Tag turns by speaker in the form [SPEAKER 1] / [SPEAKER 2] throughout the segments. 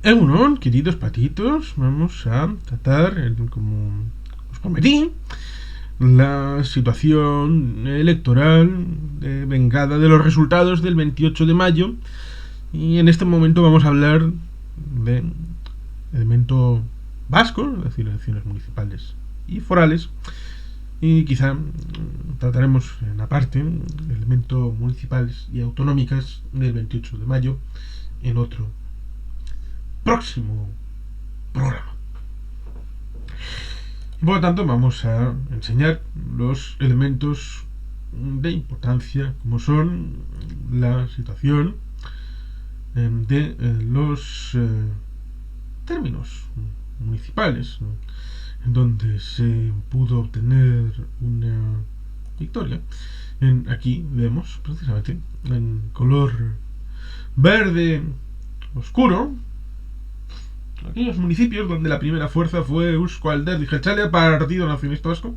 [SPEAKER 1] Egunon, queridos patitos, vamos a tratar, como os prometí, la situación electoral vengada de los resultados del 28 de mayo. Y en este momento vamos a hablar de elemento vasco, es decir, elecciones municipales y forales. Y quizá trataremos en aparte elementos municipales y autonómicas del 28 de mayo en otro próximo programa. Por lo tanto, vamos a enseñar los elementos de importancia, como son la situación de los términos municipales, en donde se pudo obtener una victoria. Aquí vemos precisamente en color verde oscuro aquellos municipios donde la primera fuerza fue Eusko Alderdi Jeltzalea, Partido Nacionalista Vasco.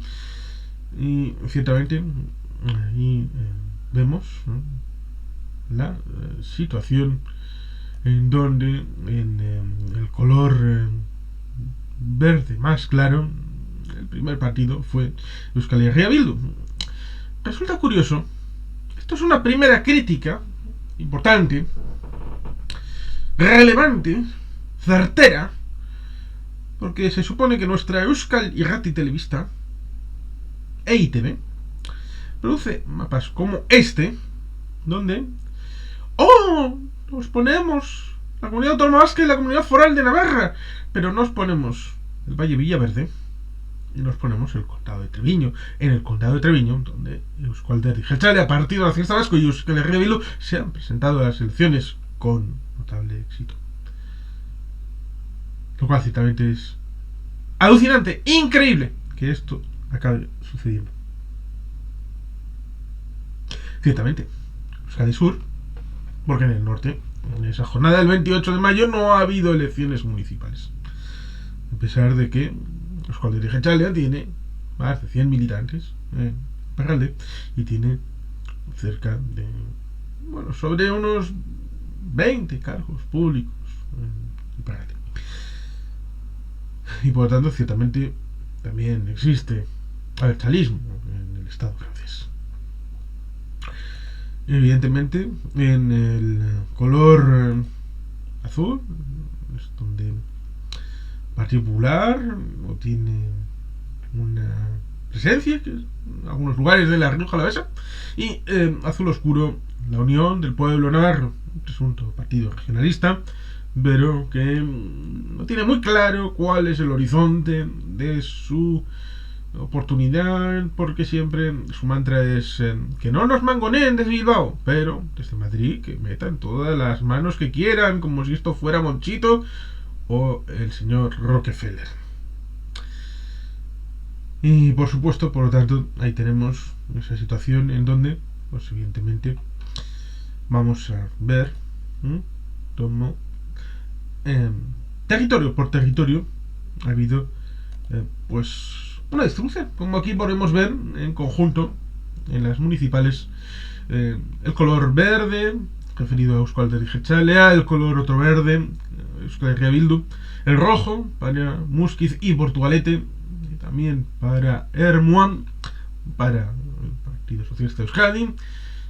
[SPEAKER 1] Y ciertamente ahí vemos la situación en donde en el color verde más claro el primer partido fue Euskal Herria Bildu. Resulta curioso, esto es una primera crítica importante, relevante, certera, porque se supone que nuestra Euskal Irrati Telebista, EITB, produce mapas como este, donde nos ponemos la Comunidad Autónoma Vasca y la Comunidad Foral de Navarra, pero nos ponemos el Valle Villaverde y nos ponemos el Condado de Treviño. En el Condado de Treviño, donde Eusko Alderdi Jeltzalea, Partido Nacionalista Vasco y Euskal Herria Bildu se han presentado a las elecciones con notable éxito. Lo cual ciertamente es alucinante, increíble que esto acabe sucediendo. Ciertamente, Euskadi Sur, porque en el norte, en esa jornada del 28 de mayo, no ha habido elecciones municipales. A pesar de que Eusko Alderdi Jeltzalea tiene más de 100 militantes en Iparralde y tiene cerca de, sobre unos 20 cargos públicos en Iparralde. Y por lo tanto, ciertamente, también existe abertzalismo en el Estado francés. Evidentemente, en el color azul es donde el Partido Popular no tiene una presencia, que es en algunos lugares de la Rioja Alavesa, y azul oscuro, la Unión del Pueblo Navarro, un presunto partido regionalista, pero que no tiene muy claro cuál es el horizonte de su oportunidad, porque siempre su mantra es que no nos mangoneen desde Bilbao, pero desde Madrid que metan todas las manos que quieran, como si esto fuera Monchito o el señor Rockefeller. Y por supuesto, por lo tanto, ahí tenemos esa situación en donde, pues evidentemente, vamos a ver cómo territorio por territorio ha habido pues una distribución, como aquí podemos ver en conjunto en las municipales. El color verde referido a Eusko Alderdi Jeltzalea, el color otro verde Euskal Herria Bildu, el rojo para Muskiz y Portugalete, y también para Ermuan, para el Partido Socialista de Euskadi,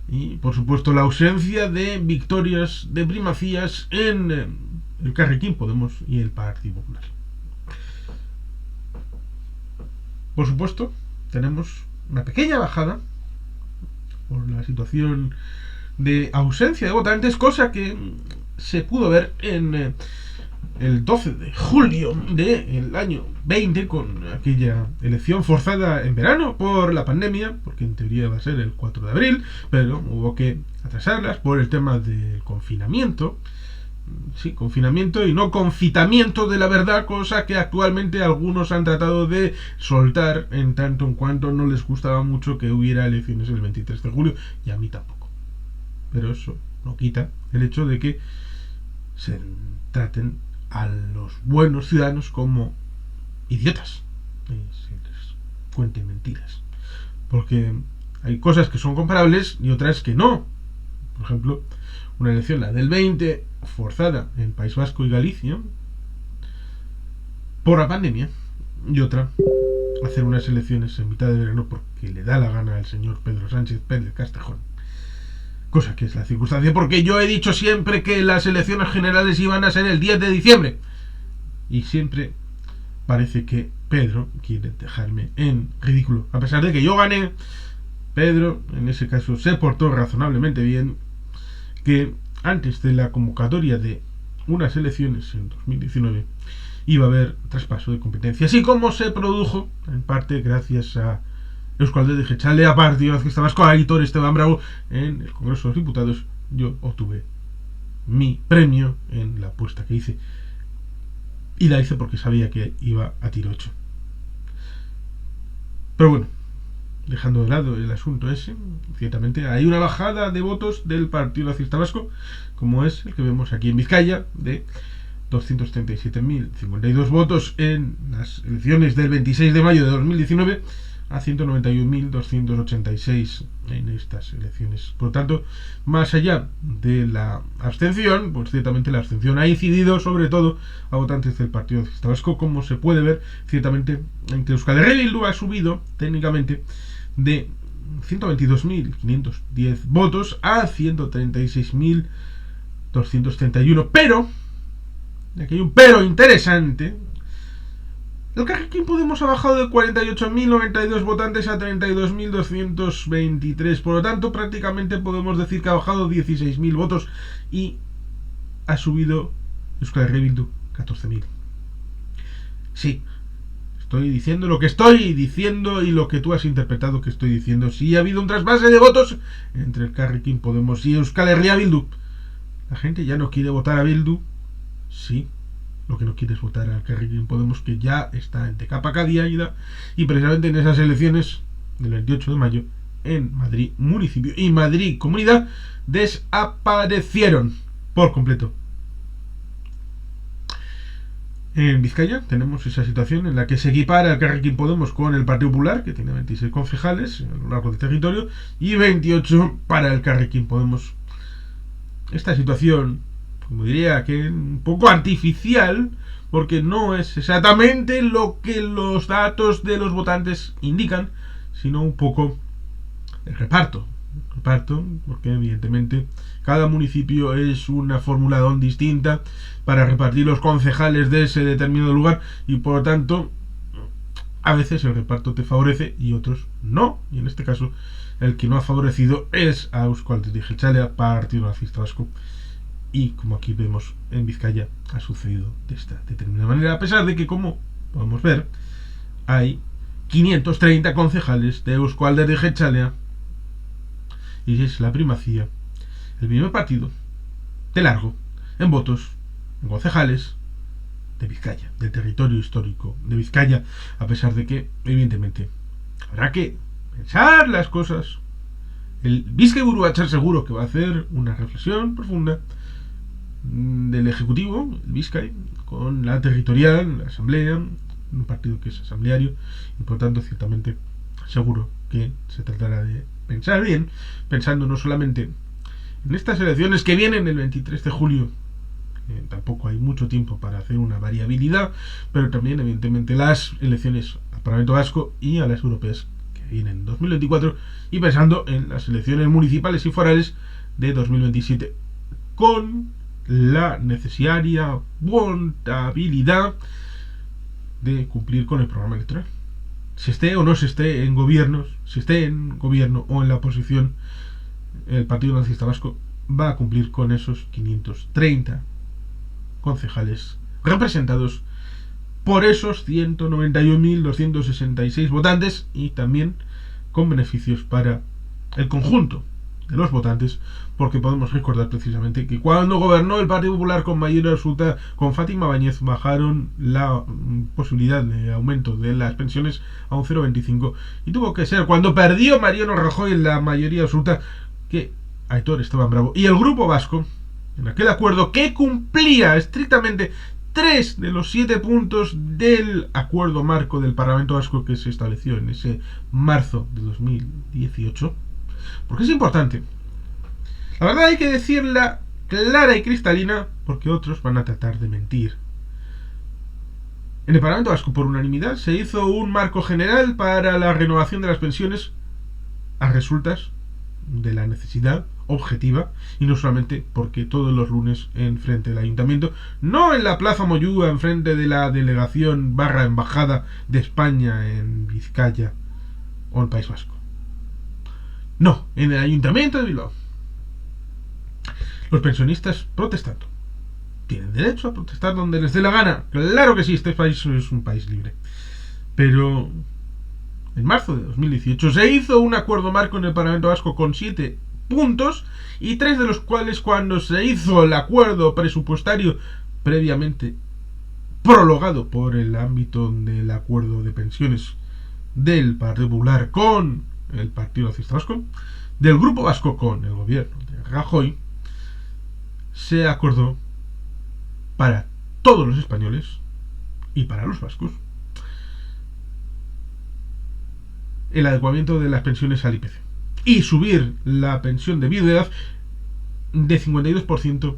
[SPEAKER 1] y por supuesto la ausencia de victorias de primacías en el Carrequín Podemos y el Partido Popular. Por supuesto, tenemos una pequeña bajada por la situación de ausencia de votantes, cosa que se pudo ver en el 12 de julio del año 20, con aquella elección forzada en verano por la pandemia, porque en teoría va a ser el 4 de abril, pero hubo que atrasarlas por el tema del confinamiento. Sí, confinamiento y no confitamiento de la verdad, cosa que actualmente algunos han tratado de soltar en tanto en cuanto no les gustaba mucho que hubiera elecciones el 23 de julio, y a mí tampoco. Pero eso no quita el hecho de que se traten a los buenos ciudadanos como idiotas y se les cuenten mentiras, porque hay cosas que son comparables y otras que no. Por ejemplo, Una elección, la del 20, forzada en País Vasco y Galicia por la pandemia, y otra, hacer unas elecciones en mitad de verano porque le da la gana al señor Pedro Sánchez Pérez Castejón. Cosa que es la circunstancia, porque yo he dicho siempre que las elecciones generales iban a ser el 10 de diciembre. Y siempre parece que Pedro quiere dejarme en ridículo. A pesar de que yo gané, Pedro, en ese caso, se portó razonablemente bien, que antes de la convocatoria de unas elecciones en 2019 iba a haber traspaso de competencia. Así como se produjo, en parte gracias a Eusko Alderdi Jeltzalea, Partido Nacionalista Vasco, a Aitor Esteban Bravo, en el Congreso de los Diputados, yo obtuve mi premio en la apuesta que hice. Y la hice porque sabía que iba a tiro 8. Pero bueno, dejando de lado el asunto ese, ciertamente hay una bajada de votos del Partido Nacionalista Vasco, como es el que vemos aquí en Vizcaya, de 237.052 votos en las elecciones del 26 de mayo de 2019 a 191.286 en estas elecciones. Por lo tanto, más allá de la abstención, pues ciertamente la abstención ha incidido sobre todo a votantes del Partido Nacionalista Vasco, como se puede ver ciertamente en que Euskal Herria Bildu ha subido técnicamente de 122.510 votos a 136.231, pero aquí hay un pero interesante. El Carrequín Podemos ha bajado de 48.092 votantes a 32.223. Por lo tanto, prácticamente podemos decir que ha bajado 16.000 votos y ha subido Euskal Herria Bildu 14.000. Sí, estoy diciendo lo que estoy diciendo y lo que tú has interpretado que estoy diciendo. Sí, ha habido un trasvase de votos entre el Carrequín Podemos y Euskal Herria Bildu. La gente ya no quiere votar a Bildu. Sí, lo que no quiere es votar al Carrequín Podemos, que ya está en capa caída, y precisamente en esas elecciones del 28 de mayo en Madrid municipio y Madrid comunidad desaparecieron por completo. En Vizcaya tenemos esa situación en la que se equipara el Carrequín Podemos con el Partido Popular, que tiene 26 concejales a lo largo del territorio, y 28 para el Carrequín Podemos. Esta situación, como diría que un poco artificial, porque no es exactamente lo que los datos de los votantes indican, sino un poco el reparto, porque evidentemente cada municipio es una fórmula distinta para repartir los concejales de ese determinado lugar, y por lo tanto a veces el reparto te favorece y otros no, y en este caso el que no ha favorecido es a Eusko Alderdi Jeltzalea, Partido Nacionalista Vasco. Y como aquí vemos en Vizcaya ha sucedido de esta determinada manera, a pesar de que, como podemos ver, hay 530 concejales de Eusko Alderdi Jeltzalea y es la primacía, el primer partido de largo en votos, en concejales de Vizcaya, del territorio histórico de Vizcaya, a pesar de que evidentemente habrá que pensar las cosas. El Bizkaiburu Batzar seguro que va a hacer una reflexión profunda del Ejecutivo, el Bizkai, con la territorial, la Asamblea, un partido que es asambleario, y por tanto ciertamente seguro que se tratará de pensar bien, pensando no solamente en estas elecciones que vienen el 23 de julio, tampoco hay mucho tiempo para hacer una variabilidad, pero también evidentemente las elecciones al Parlamento Vasco y a las europeas que vienen en 2024, y pensando en las elecciones municipales y forales de 2027 con la necesaria voluntad de cumplir con el programa electoral. Se esté o no se esté en gobiernos, si esté en gobierno o en la oposición, el Partido Nacionalista Vasco va a cumplir con esos 530 concejales representados por esos 191.266 votantes, y también con beneficios para el conjunto de los votantes, porque podemos recordar precisamente que cuando gobernó el Partido Popular con mayoría absoluta con Fátima Báñez, bajaron la posibilidad de aumento de las pensiones a un 0,25, y tuvo que ser cuando perdió Mariano Rajoy en la mayoría absoluta que Aitor Esteban Bravo y el Grupo Vasco, en aquel acuerdo que cumplía estrictamente 3 de los 7 puntos del acuerdo marco del Parlamento Vasco que se estableció en ese marzo de 2018, porque es importante. La verdad hay que decirla clara y cristalina, porque otros van a tratar de mentir. En el Parlamento Vasco, por unanimidad, se hizo un marco general para la renovación de las pensiones a resultas de la necesidad objetiva, y no solamente porque todos los lunes en frente del ayuntamiento, no en la Plaza Moyúa en frente de la delegación / embajada de España en Vizcaya o el País Vasco, no, en el ayuntamiento de Bilbao. Los pensionistas protestando. Tienen derecho a protestar donde les dé la gana. Claro que sí, este país es un país libre. Pero en marzo de 2018 se hizo un acuerdo marco en el Parlamento Vasco con 7 puntos, y 3 de los cuales, cuando se hizo el acuerdo presupuestario previamente prologado por el ámbito del acuerdo de pensiones del Partido Popular con el Partido Socialista Vasco, del Grupo Vasco con el gobierno de Rajoy, se acordó para todos los españoles y para los vascos el adecuamiento de las pensiones al IPC y subir la pensión de viudedad de 52%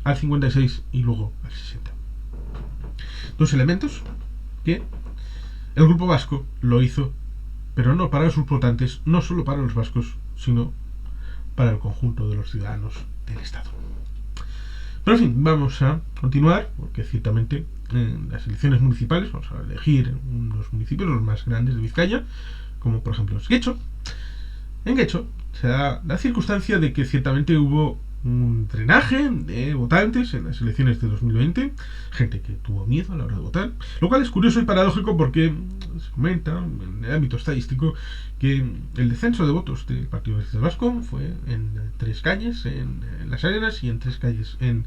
[SPEAKER 1] al 56% y luego al 60%. Dos elementos que el Grupo Vasco lo hizo, pero no para sus votantes, no solo para los vascos, sino para el conjunto de los ciudadanos del Estado. Pero en fin, vamos a continuar, porque ciertamente en las elecciones municipales vamos a elegir unos municipios, los más grandes de Vizcaya, como por ejemplo Getxo. En Getxo se da la circunstancia de que ciertamente hubo un drenaje de votantes en las elecciones de 2020, gente que tuvo miedo a la hora de votar, lo cual es curioso y paradójico porque se comenta en el ámbito estadístico que el descenso de votos del Partido Socialista Vasco fue en 3 calles en Las Arenas y en 3 calles en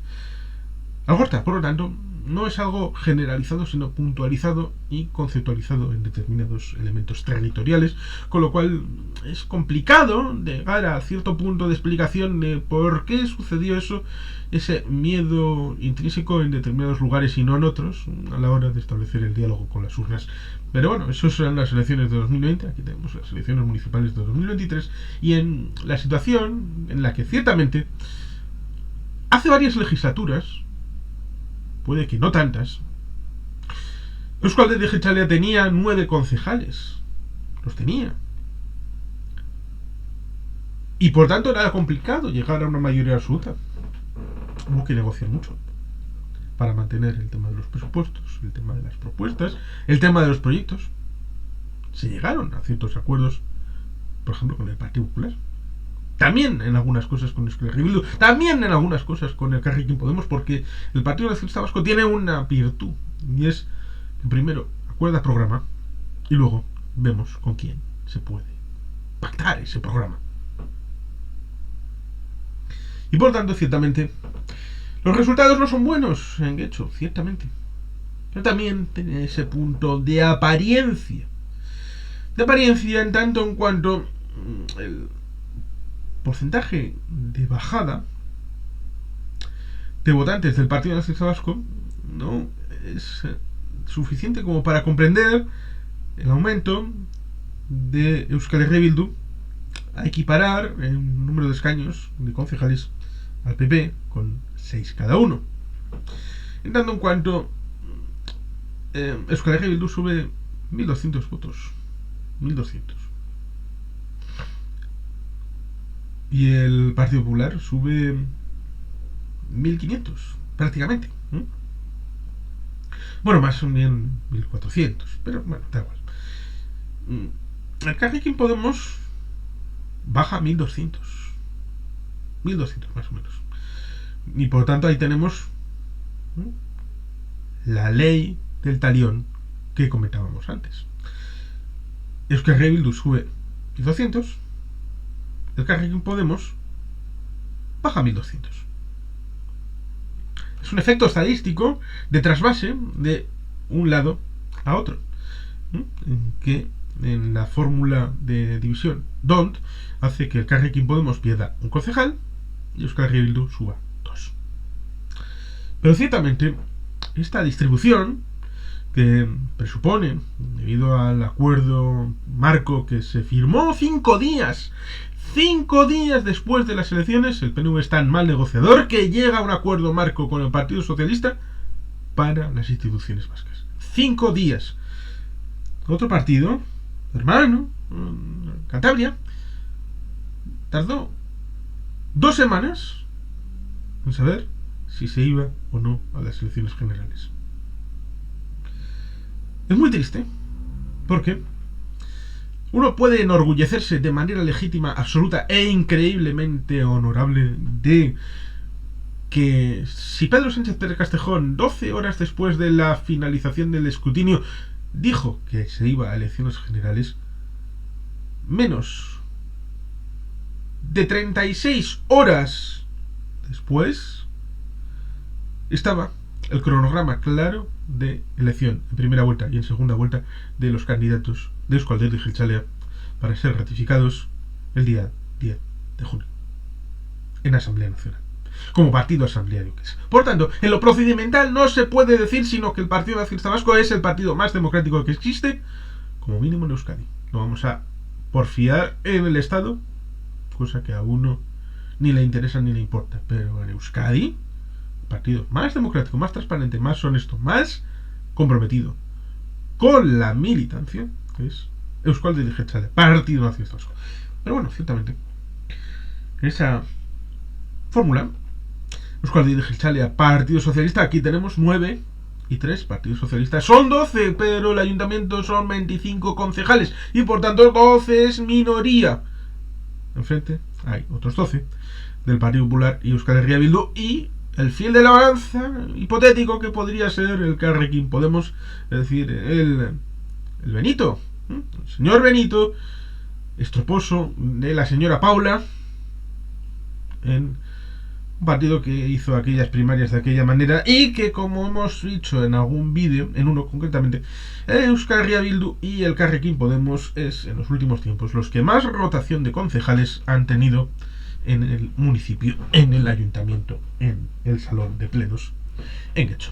[SPEAKER 1] Algorta. Por lo tanto, no es algo generalizado, sino puntualizado y conceptualizado en determinados elementos territoriales, con lo cual es complicado llegar a cierto punto de explicación de por qué sucedió eso, ese miedo intrínseco en determinados lugares y no en otros, a la hora de establecer el diálogo con las urnas. Pero bueno, esas eran las elecciones de 2020, aquí tenemos las elecciones municipales de 2023, y en la situación en la que ciertamente hace varias legislaturas, puede que no tantas, Eusko Alderdi Jeltzalea tenía 9 concejales. Los tenía. Y por tanto era complicado llegar a una mayoría absoluta. Hubo que negociar mucho para mantener el tema de los presupuestos, el tema de las propuestas, el tema de los proyectos. Se llegaron a ciertos acuerdos, por ejemplo, con el Partido Popular. También en algunas cosas con Euskal Herria Bildu, también en algunas cosas con el Elkarrekin Podemos, porque el Partido Nacionalista Vasco tiene una virtud, y es que primero acuerda programa y luego vemos con quién se puede pactar ese programa. Y por tanto, ciertamente, los resultados no son buenos en Getxo, ciertamente. Pero también tiene ese punto de apariencia. De apariencia en tanto en cuanto el porcentaje de bajada de votantes del Partido Nacionalista Vasco no es suficiente como para comprender el aumento de Euskal Herria Bildu a equiparar el número de escaños de concejales al PP con 6 cada uno. En tanto en cuanto Euskal Herria Bildu sube 1.200 votos. 1.200. Y el Partido Popular sube 1.500, prácticamente. Bueno, más o menos 1.400, pero bueno, da igual. El Elkarrekin Podemos baja 1.200. 1.200 más o menos. Y por tanto ahí tenemos la ley del talión que comentábamos antes. Euskal Herria Bildu sube 1.200. El Elkarrekin Podemos baja 1.200. Es un efecto estadístico de trasvase de un lado a otro, que en la fórmula de división DONT hace que el Elkarrekin Podemos pierda un concejal y Euskal Herria Bildu suba 2. Pero ciertamente esta distribución, que presupone, debido al acuerdo marco que se firmó 5 5 días después de las elecciones, el PNV es tan mal negociador que llega a un acuerdo marco con el Partido Socialista para las instituciones vascas. 5 días. Otro partido, hermano, Cantabria, tardó 2 semanas en saber si se iba o no a las elecciones generales. Es muy triste, porque uno puede enorgullecerse de manera legítima, absoluta e increíblemente honorable de que si Pedro Sánchez Pérez Castejón, 12 horas después de la finalización del escrutinio, dijo que se iba a elecciones generales, menos de 36 horas después estaba el cronograma claro de elección en primera vuelta y en segunda vuelta de los candidatos de Euskaltel y Jeltzalea para ser ratificados el día 10 de junio en Asamblea Nacional, como partido asambleario que es. Por tanto, en lo procedimental no se puede decir sino que el Partido Nacionalista Vasco es el partido más democrático que existe, como mínimo en Euskadi. No vamos a porfiar en el Estado, cosa que a uno ni le interesa ni le importa, pero en Euskadi, el partido más democrático, más transparente, más honesto, más comprometido con la militancia es Euskaltel y Jeltzalea, Partido Nacionalista Vasco. Pero bueno, ciertamente, en esa fórmula, Euskaltel y Jeltzalea, Partido Socialista, aquí tenemos 9 y 3 partidos socialistas. Son 12, pero el ayuntamiento son 25 concejales y por tanto 12 es minoría. Enfrente hay otros 12 del Partido Popular y Euskal Herria Bildu y el fiel de la balanza hipotético que podría ser el Elkarrekin Podemos, es decir, el Benito, el señor Benito, estroposo de la señora Paula, en un partido que hizo aquellas primarias de aquella manera y que, como hemos dicho en algún vídeo, en uno concretamente, Euskal Herria Bildu y el Elkarrekin Podemos es en los últimos tiempos los que más rotación de concejales han tenido en el municipio, en el ayuntamiento, en el salón de plenos en Getxo.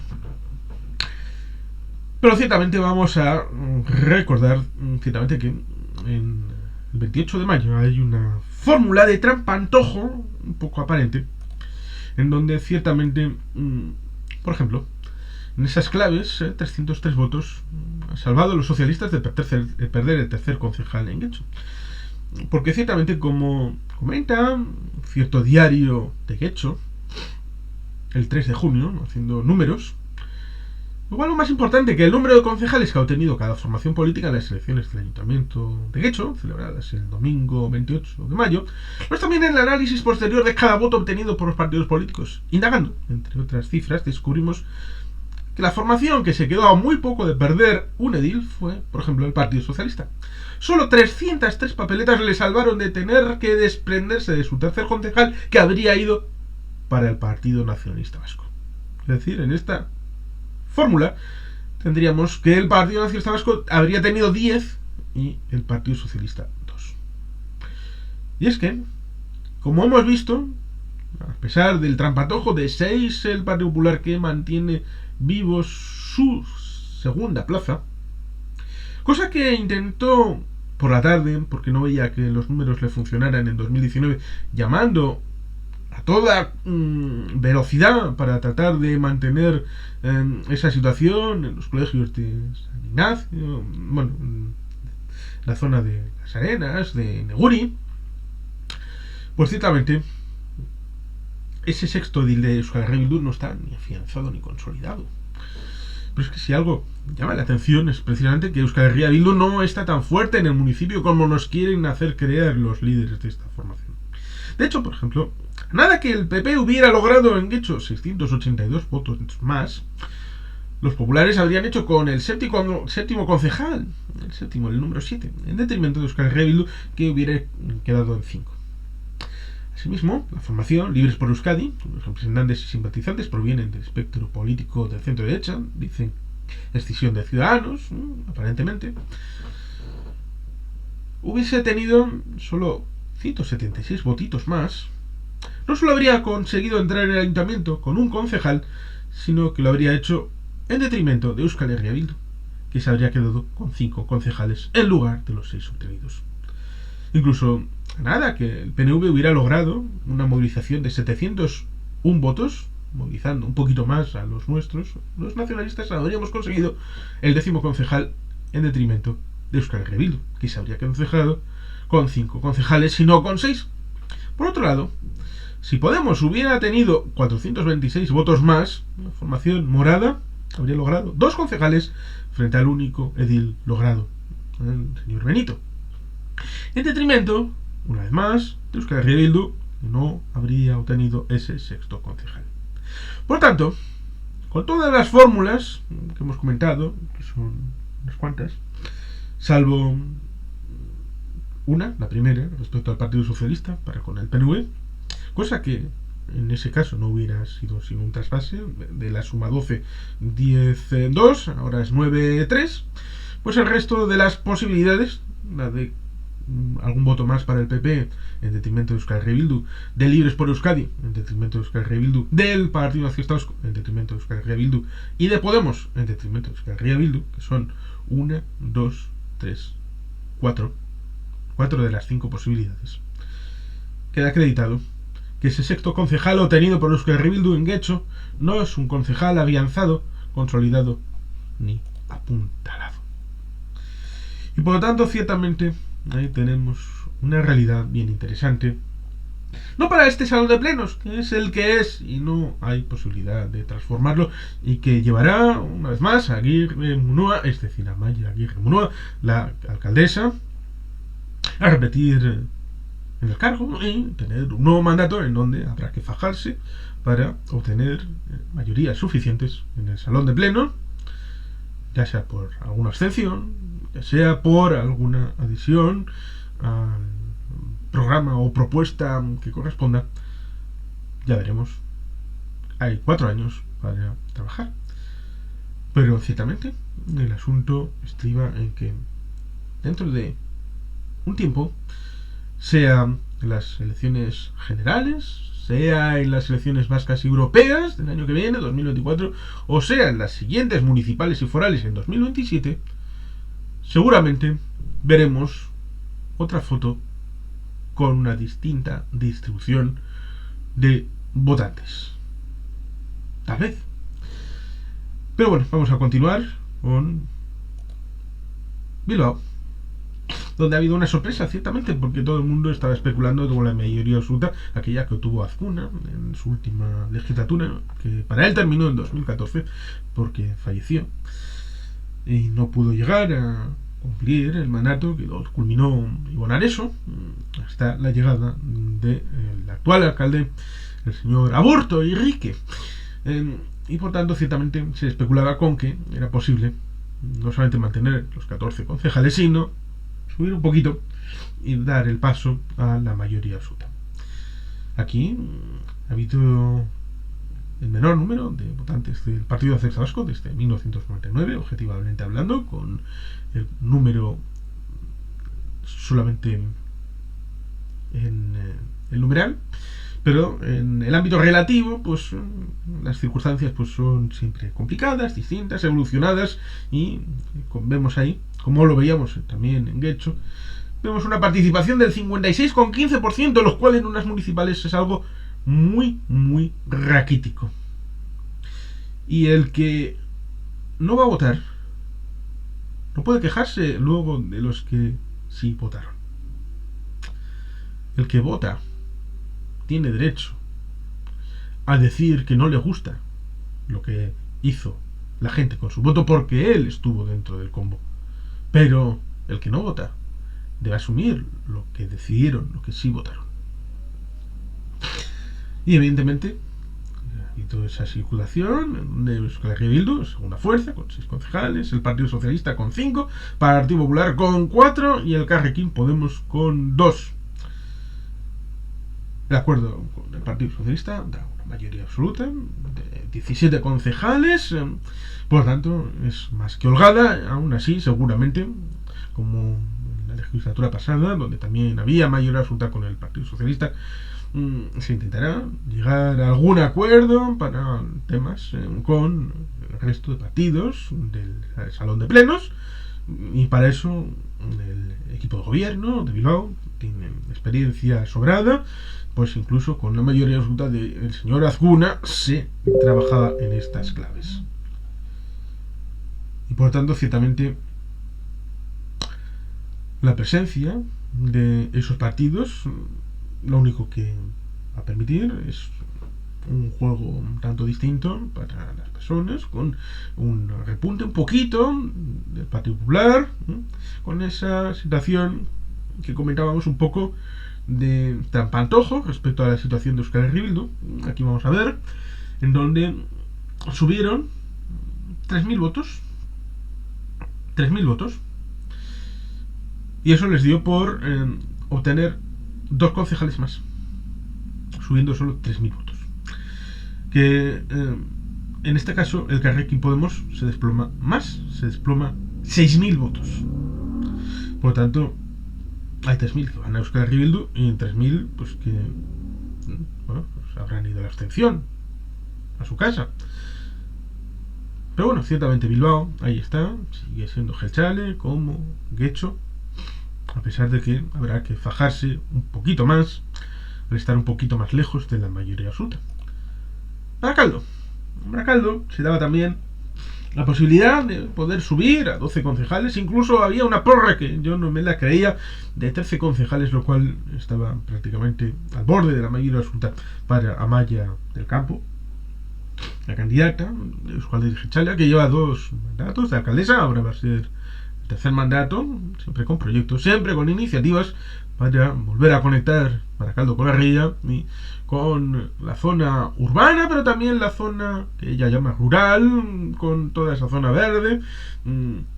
[SPEAKER 1] Pero ciertamente vamos a recordar ciertamente que en el 28 de mayo hay una fórmula de trampa-antojo un poco aparente, en donde ciertamente, por ejemplo, en esas claves, 303 votos han salvado a los socialistas de perder el tercer concejal en Getxo. Porque ciertamente, como comenta cierto diario de Getxo, el 3 de junio, haciendo números, igual lo más importante que el número de concejales que ha obtenido cada formación política en las elecciones del Ayuntamiento de Getxo, celebradas el domingo 28 de mayo, pues también en el análisis posterior de cada voto obtenido por los partidos políticos. Indagando, entre otras cifras, descubrimos que la formación que se quedó a muy poco de perder un edil fue, por ejemplo, el Partido Socialista. Solo 303 papeletas le salvaron de tener que desprenderse de su tercer concejal, que habría ido para el Partido Nacionalista Vasco. Es decir, en esta fórmula tendríamos que el Partido Nacionalista Vasco habría tenido 10 y el Partido Socialista 2. Y es que, como hemos visto, a pesar del trampatojo de 6 el Partido Popular, que mantiene vivo su segunda plaza, cosa que intentó por la tarde, porque no veía que los números le funcionaran en 2019, llamando a toda velocidad para tratar de mantener esa situación en los colegios de San Ignacio, bueno, en la zona de Las Arenas, de Neguri. Pues ciertamente ese sexto edil de Euskal Herria Bildu no está ni afianzado ni consolidado. Pero es que si algo llama la atención es precisamente que Euskal Herria Bildu no está tan fuerte en el municipio como nos quieren hacer creer los líderes de esta formación. De hecho, por ejemplo, nada que el PP hubiera logrado en Getxo 682 votos más, los populares habrían hecho con el séptimo concejal, el número 7, en detrimento de Euskal Herria Bildu, que hubiera quedado en 5. Asimismo, la formación Libres por Euskadi, los representantes y simpatizantes provienen del espectro político del centro-derecha, dicen escisión de Ciudadanos, aparentemente, hubiese tenido solo 176 votitos más. No solo habría conseguido entrar en el ayuntamiento con un concejal, sino que lo habría hecho en detrimento de Euskal Herria Bildu, que se habría quedado con 5 concejales en lugar de los 6 obtenidos. Incluso nada, que el PNV hubiera logrado una movilización de 701 votos, movilizando un poquito más a los nuestros, los nacionalistas habríamos conseguido el 10º concejal en detrimento de Euskal Herria Bildu, que se habría concejado con 5 concejales y no con 6. Por otro lado, si Podemos hubiera tenido 426 votos más, la formación morada habría logrado 2 concejales frente al único edil logrado, el señor Benito. En detrimento, una vez más, de Euskal Herria Bildu, no habría obtenido ese 6º concejal. Por tanto, con todas las fórmulas que hemos comentado, que son unas cuantas, salvo una, la primera, respecto al Partido Socialista, para con el PNV, cosa que en ese caso no hubiera sido sin un trasvase de la suma 12, 10, 2, ahora es 9, 3, pues el resto de las posibilidades, la de algún voto más para el PP en detrimento de Euskal Herria Bildu, de Libres por Euskadi en detrimento de Euskal Herria Bildu, del Partido Nacionalista Vasco en detrimento de Euskal Herria Bildu y de Podemos en detrimento de Euskal Herria Bildu, que son 1, 2, 3, 4 de las 5 posibilidades. Queda acreditado que ese 6º concejal obtenido por Euskal Herria Bildu en Getxo no es un concejal afianzado, consolidado ni apuntalado. Y por lo tanto, ciertamente, ahí tenemos una realidad bien interesante. No para este salón de plenos, que es el que es, y no hay posibilidad de transformarlo, y que llevará, una vez más, a Aguirre Munua, es decir, a Maya Aguirre Munua, la alcaldesa, a repetir en el cargo y tener un nuevo mandato en donde habrá que fajarse para obtener mayorías suficientes en el salón de pleno, ya sea por alguna abstención, ya sea por alguna adición al programa o propuesta que corresponda. Ya veremos. Hay 4 años para trabajar, pero ciertamente el asunto estriba en que dentro de un tiempo, sea en las elecciones generales, sea en las elecciones vascas y europeas del año que viene, 2024, o sea en las siguientes municipales y forales en 2027, seguramente veremos otra foto con una distinta distribución de votantes. Tal vez. Pero bueno, vamos a continuar con Bilbao, donde ha habido una sorpresa, ciertamente, porque todo el mundo estaba especulando con la mayoría absoluta, aquella que obtuvo Azcuna en su última legislatura, que para él terminó en 2014, porque falleció y no pudo llegar a cumplir el mandato que lo culminó Ibon Areso, hasta la llegada del actual alcalde, el señor Aburto Enrique. Y por tanto, ciertamente se especulaba con que era posible no solamente mantener los 14 concejales, sino subir un poquito y dar el paso a la mayoría absoluta. Aquí ha habido el menor número de votantes del Partido Nacionalista Vasco desde 1999, objetivamente hablando, con el número solamente en el numeral, pero en el ámbito relativo, pues las circunstancias pues son siempre complicadas, distintas, evolucionadas, y vemos ahí, como lo veíamos también en Getxo, vemos una participación del 56,15%, los cuales en unas municipales es algo muy, muy raquítico. Y el que no va a votar no puede quejarse luego de los que sí votaron. El que vota tiene derecho a decir que no le gusta lo que hizo la gente con su voto porque él estuvo dentro del combo. Pero el que no vota debe asumir lo que decidieron, lo que sí votaron. Y evidentemente ha habido esa circulación de Euskal Herria Bildu, segunda fuerza, con 6 concejales, el Partido Socialista con 5, Partido Popular con 4 y el Carrequín Podemos con 2. De acuerdo con el Partido Socialista, da una mayoría absoluta de 17 concejales, por lo tanto es más que holgada. Aún así, seguramente, como en la legislatura pasada, donde también había mayoría absoluta con el Partido Socialista, se intentará llegar a algún acuerdo para temas con el resto de partidos del Salón de Plenos, Y para eso el equipo de gobierno de Bilbao tiene experiencia sobrada, pues incluso con la mayoría absoluta del señor Azcuna se trabajaba en estas claves. Y por tanto, ciertamente, la presencia de esos partidos lo único que va a permitir es un juego un tanto distinto para las personas, con un repunte un poquito del Partido Popular, con esa situación que comentábamos un poco de trampantojo respecto a la situación de Euskal Herria Bildu. Aquí vamos a ver en donde subieron 3.000 votos, 3.000 votos, y eso les dio por obtener 2 concejales más, subiendo solo 3.000 votos. Que en este caso el Elkarrekin Podemos se desploma más, se desploma 6.000 votos. Por lo tanto, hay 3.000 que van a Euskal Herria Bildu y 3.000 pues que bueno, pues habrán ido a la abstención, a su casa. Pero bueno, ciertamente Bilbao, ahí está, sigue siendo Jeltzale como Getxo, a pesar de que habrá que fajarse un poquito más al estar un poquito más lejos de la mayoría absoluta. Baracaldo se daba también la posibilidad de poder subir a 12 concejales, incluso había una porra que yo no me la creía de 13 concejales, lo cual estaba prácticamente al borde de la mayoría absoluta para Amaya del Campo, la candidata de Euskal Herria Jeltzalea, que lleva 2 mandatos de alcaldesa, ahora va a ser el tercer mandato, siempre con proyectos, siempre con iniciativas para volver a conectar Barakaldo con la ría y con la zona urbana, pero también la zona que ella llama rural, con toda esa zona verde,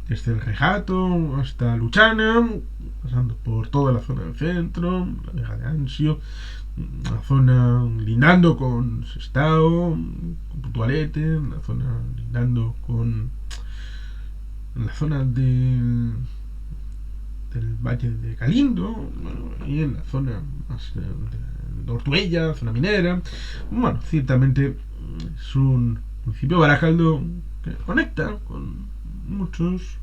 [SPEAKER 1] desde el Rejato hasta Luchana, pasando por toda la zona del centro, la Vega de Ansio, la zona lindando con Sestao, con Putualete, la zona lindando con la zona del Valle de Galindo, bueno, y en la zona más de Ortuella, zona minera. Bueno, ciertamente es un municipio, Barakaldo, que conecta con muchos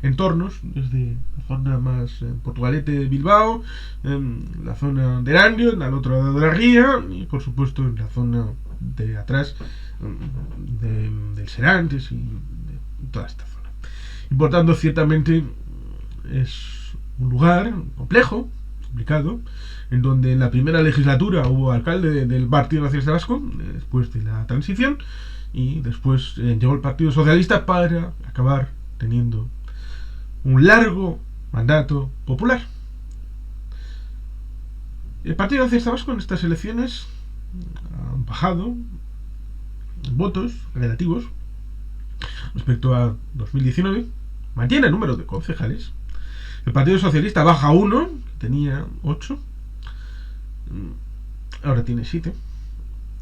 [SPEAKER 1] entornos, desde la zona más Portugalete de Bilbao, la zona de Erandio, al otro lado de la ría, y por supuesto en la zona de atrás del Serantes y de toda esta zona. Y por tanto, ciertamente es un lugar complejo, complicado, en donde en la primera legislatura hubo alcalde del Partido Nacionalista Vasco, después de la transición, y después llegó el Partido Socialista para acabar teniendo un largo mandato popular. El Partido Nacionalista Vasco en estas elecciones han bajado votos relativos respecto a 2019, mantiene el número de concejales. El Partido Socialista baja 1, tenía 8, ahora tiene 7.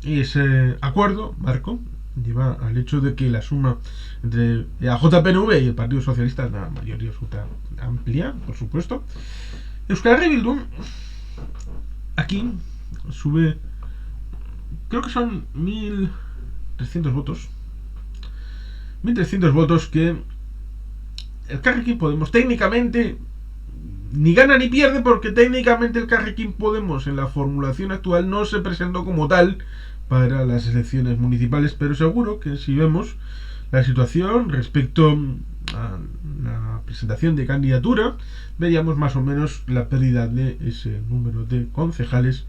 [SPEAKER 1] Y ese acuerdo, marco, lleva al hecho de que la suma entre la JPNV y el Partido Socialista es la mayoría absoluta amplia, por supuesto. Euskal Herria Bildu aquí sube, creo que son 1.300 votos. 1.300 votos que el Elkarrekin Podemos técnicamente ni gana ni pierde, porque técnicamente el Elkarrekin Podemos en la formulación actual no se presentó como tal para las elecciones municipales, pero seguro que si vemos la situación respecto a la presentación de candidatura, veríamos más o menos la pérdida de ese número de concejales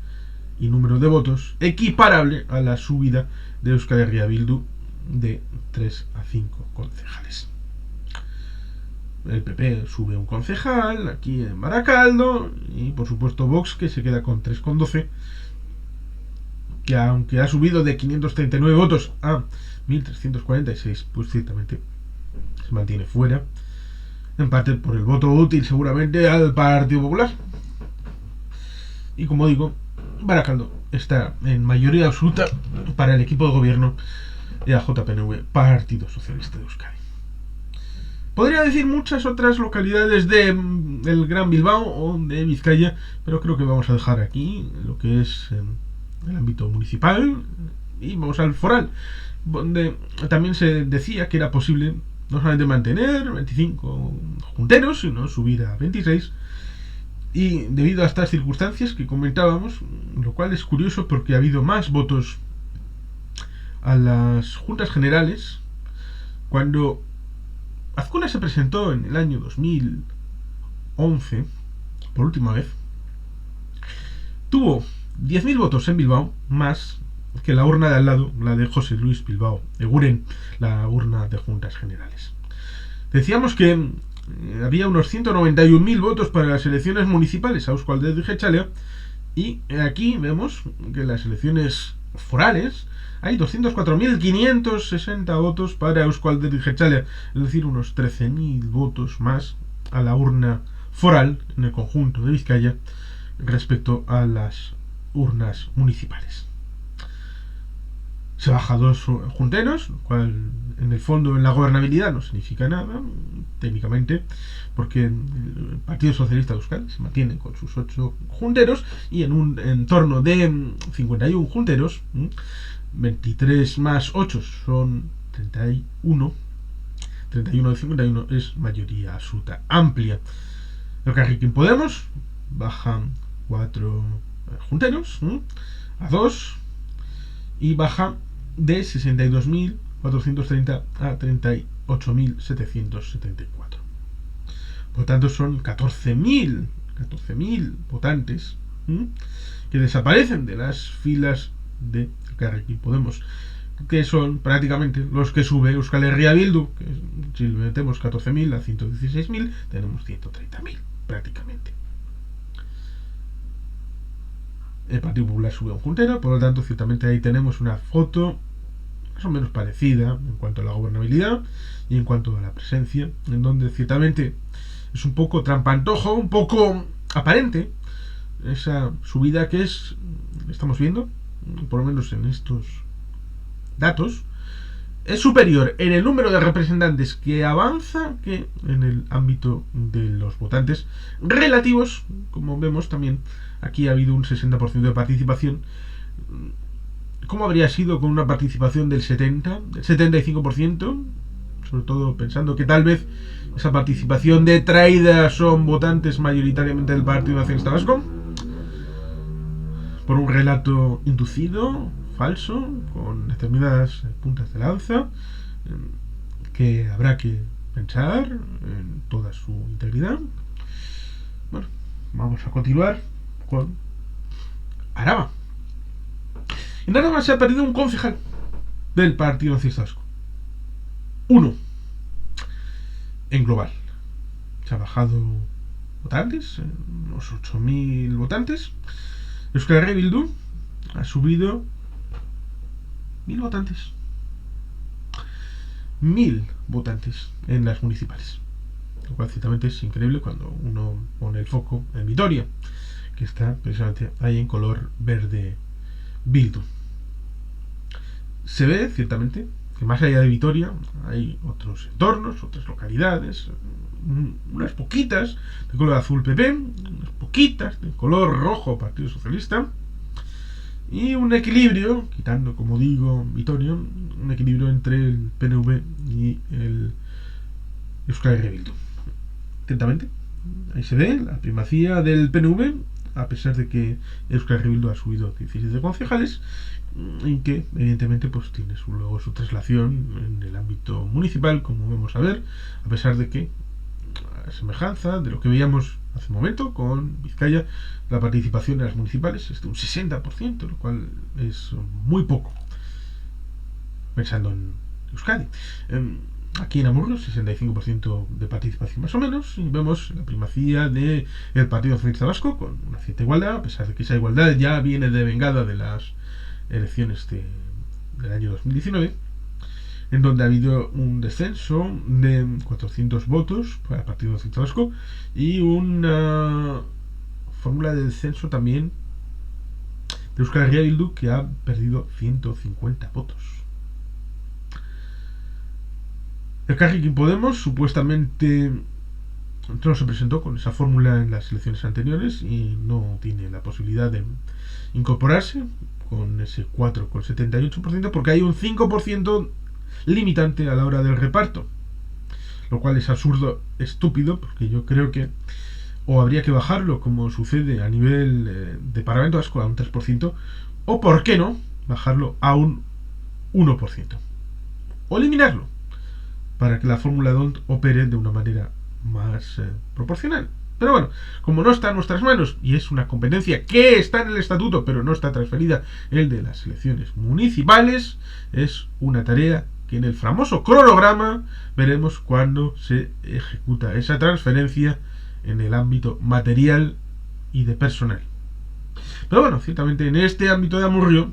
[SPEAKER 1] y número de votos equiparable a la subida de Euskal Herria Bildu de 3 a 5 concejales. El PP sube un concejal aquí en Barakaldo, y por supuesto Vox, que se queda con 3,12, que aunque ha subido de 539 votos a 1.346, pues ciertamente se mantiene fuera, en parte por el voto útil seguramente al Partido Popular. Y como digo, Barakaldo está en mayoría absoluta para el equipo de gobierno de la JPNV, Partido Socialista de Euskadi. Podría decir muchas otras localidades del Gran Bilbao o de Vizcaya, pero creo que vamos a dejar aquí lo que es el ámbito municipal y vamos al foral, donde también se decía que era posible no solamente mantener 25 junteros, sino subir a 26. Y debido a estas circunstancias que comentábamos, lo cual es curioso porque ha habido más votos a las juntas generales, cuando Azcuna se presentó en el año 2011, por última vez, tuvo 10.000 votos en Bilbao, más que la urna de al lado, la de José Luis Bilbao Eguren, la urna de juntas generales. Decíamos que había unos 191.000 votos para las elecciones municipales a Euskaltel de Jeltzalea, y aquí vemos que en las elecciones forales hay 204.560 votos para Euskaltel de Jeltzalea, es decir, unos 13.000 votos más a la urna foral en el conjunto de Vizcaya respecto a las urnas municipales. Se baja 2 junteros, lo cual en el fondo en la gobernabilidad no significa nada, técnicamente, porque el Partido Socialista de Euskadi se mantiene con sus 8 junteros, y en un entorno de 51 junteros, 23 más 8 son 31, 31 de 51 es mayoría absoluta amplia. El Elkarrekin Podemos baja 4 junteros a 2 y baja de 62.430 a 38.774. Por lo tanto, son 14.000 votantes que desaparecen de las filas de Elkarrekin Podemos, que son prácticamente los que sube Euskal Herria Bildu, que si le metemos 14.000 a 116.000, tenemos 130.000 prácticamente. El Partido Popular sube un juntero, por lo tanto, ciertamente ahí tenemos una foto más o menos parecida en cuanto a la gobernabilidad y en cuanto a la presencia, en donde ciertamente es un poco trampantojo, un poco aparente esa subida que estamos viendo, por lo menos en estos datos, es superior en el número de representantes que avanza que en el ámbito de los votantes relativos. Como vemos también, aquí ha habido un 60% de participación. ¿Cómo habría sido con una participación del 75%? Sobre todo pensando que tal vez esa participación detraída son votantes mayoritariamente del Partido Nacionalista Vasco, por un relato inducido, falso, con determinadas puntas de lanza, que habrá que pensar en toda su integridad. Bueno, vamos a continuar con Araba. En Araba se ha perdido un concejal del Partido Nacionalista Vasco. Uno. En global. Se ha bajado votantes, unos 8.000 votantes. Euskal Herria Bildu ha subido 1.000 votantes. 1.000 votantes en las municipales. Lo cual ciertamente es increíble cuando uno pone el foco en Vitoria, que está precisamente ahí en color verde Bildu. Se ve ciertamente que más allá de Vitoria hay otros entornos, otras localidades, unas poquitas de color azul PP, unas poquitas de color rojo Partido Socialista, y un equilibrio, quitando, como digo, Vitoria, un equilibrio entre el PNV y el Euskal Herria Bildu. Atentamente, ahí se ve la primacía del PNV, a pesar de que Euskal Herria Bildu ha subido 17 concejales, y que evidentemente pues tiene luego su traslación en el ámbito municipal, como vamos a ver, a pesar de que, a semejanza de lo que veíamos hace un momento con Vizcaya, la participación en las municipales es de un 60%, lo cual es muy poco pensando en Euskadi. Aquí en Amurrio, 65% de participación más o menos, y vemos la primacía del Partido Nacionalista Vasco con una cierta igualdad, a pesar de que esa igualdad ya viene devengada de las elecciones del año 2019, en donde ha habido un descenso de 400 votos para el Partido Nacionalista Vasco y una fórmula de descenso también de Euskal Herria Bildu, que ha perdido 150 votos. El Elkarrekin Podemos supuestamente no se presentó con esa fórmula en las elecciones anteriores y no tiene la posibilidad de incorporarse con ese 4,78%, porque hay un 5% limitante a la hora del reparto. lo cual es absurdo, estúpido, porque yo creo que o habría que bajarlo, como sucede a nivel de Parlamento Vasco, a un 3%, o, ¿por qué no?, bajarlo a un 1%. O eliminarlo, para que la fórmula DONT opere de una manera más proporcional. Pero bueno, como no está en nuestras manos y es una competencia que está en el estatuto, pero no está transferida el de las elecciones municipales, es una tarea que en el famoso cronograma veremos cuándo se ejecuta esa transferencia en el ámbito material y de personal. Pero bueno, ciertamente en este ámbito de Amurrio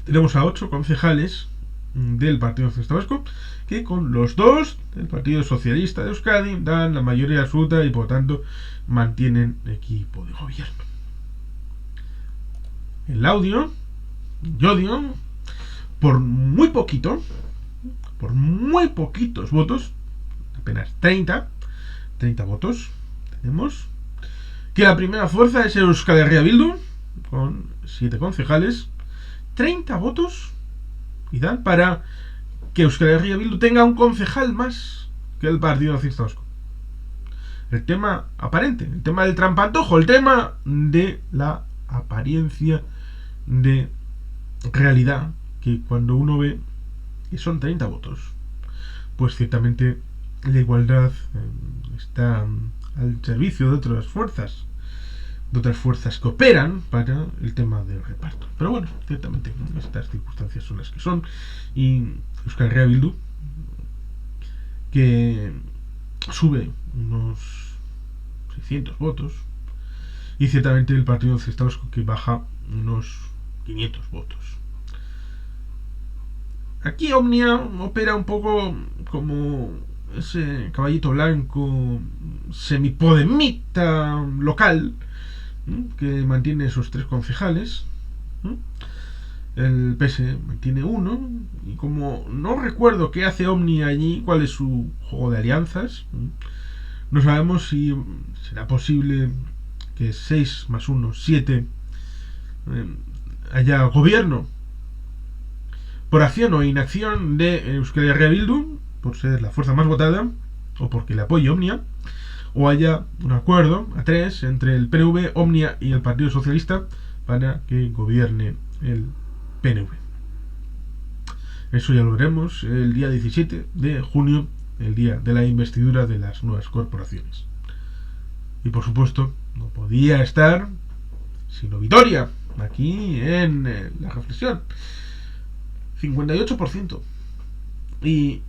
[SPEAKER 1] tenemos a 8 concejales del Partido Socialista Vasco, que con los 2 del Partido Socialista de Euskadi dan la mayoría absoluta y por tanto mantienen equipo de gobierno. El audio, Yodio, por muy poquitos votos, apenas 30 votos, tenemos que la primera fuerza es Euskal Herria Bildu, con 7 concejales, 30 votos, y dan para que Euskal Herria Bildu tenga un concejal más que el Partido Socialista Vasco. El tema aparente, el tema del trampantojo, el tema de la apariencia de realidad, que cuando uno ve que son 30 votos, pues ciertamente la igualdad está al servicio de otras fuerzas que operan para el tema del reparto. Pero bueno, ciertamente estas circunstancias son las que son, y Euskal Herria Bildu, que sube unos 600 votos, y ciertamente el Partido Socialista Vasco, que baja unos 500 votos. Aquí Omnia opera un poco como ese caballito blanco semipodemita local que mantiene esos 3 concejales. El PS mantiene 1, y como no recuerdo qué hace Omnia allí, cuál es su juego de alianzas, no sabemos si será posible que 6 más 1, 7, haya gobierno por acción o inacción de Euskal Herria Bildu, por ser la fuerza más votada, o porque le apoye Omnia, o haya un acuerdo a 3 entre el PNV, Omnia y el Partido Socialista para que gobierne el PNV. Eso ya lo veremos el día 17 de junio, el día de la investidura de las nuevas corporaciones. Y por supuesto, no podía estar sino Vitoria, aquí en la reflexión. 58%. Y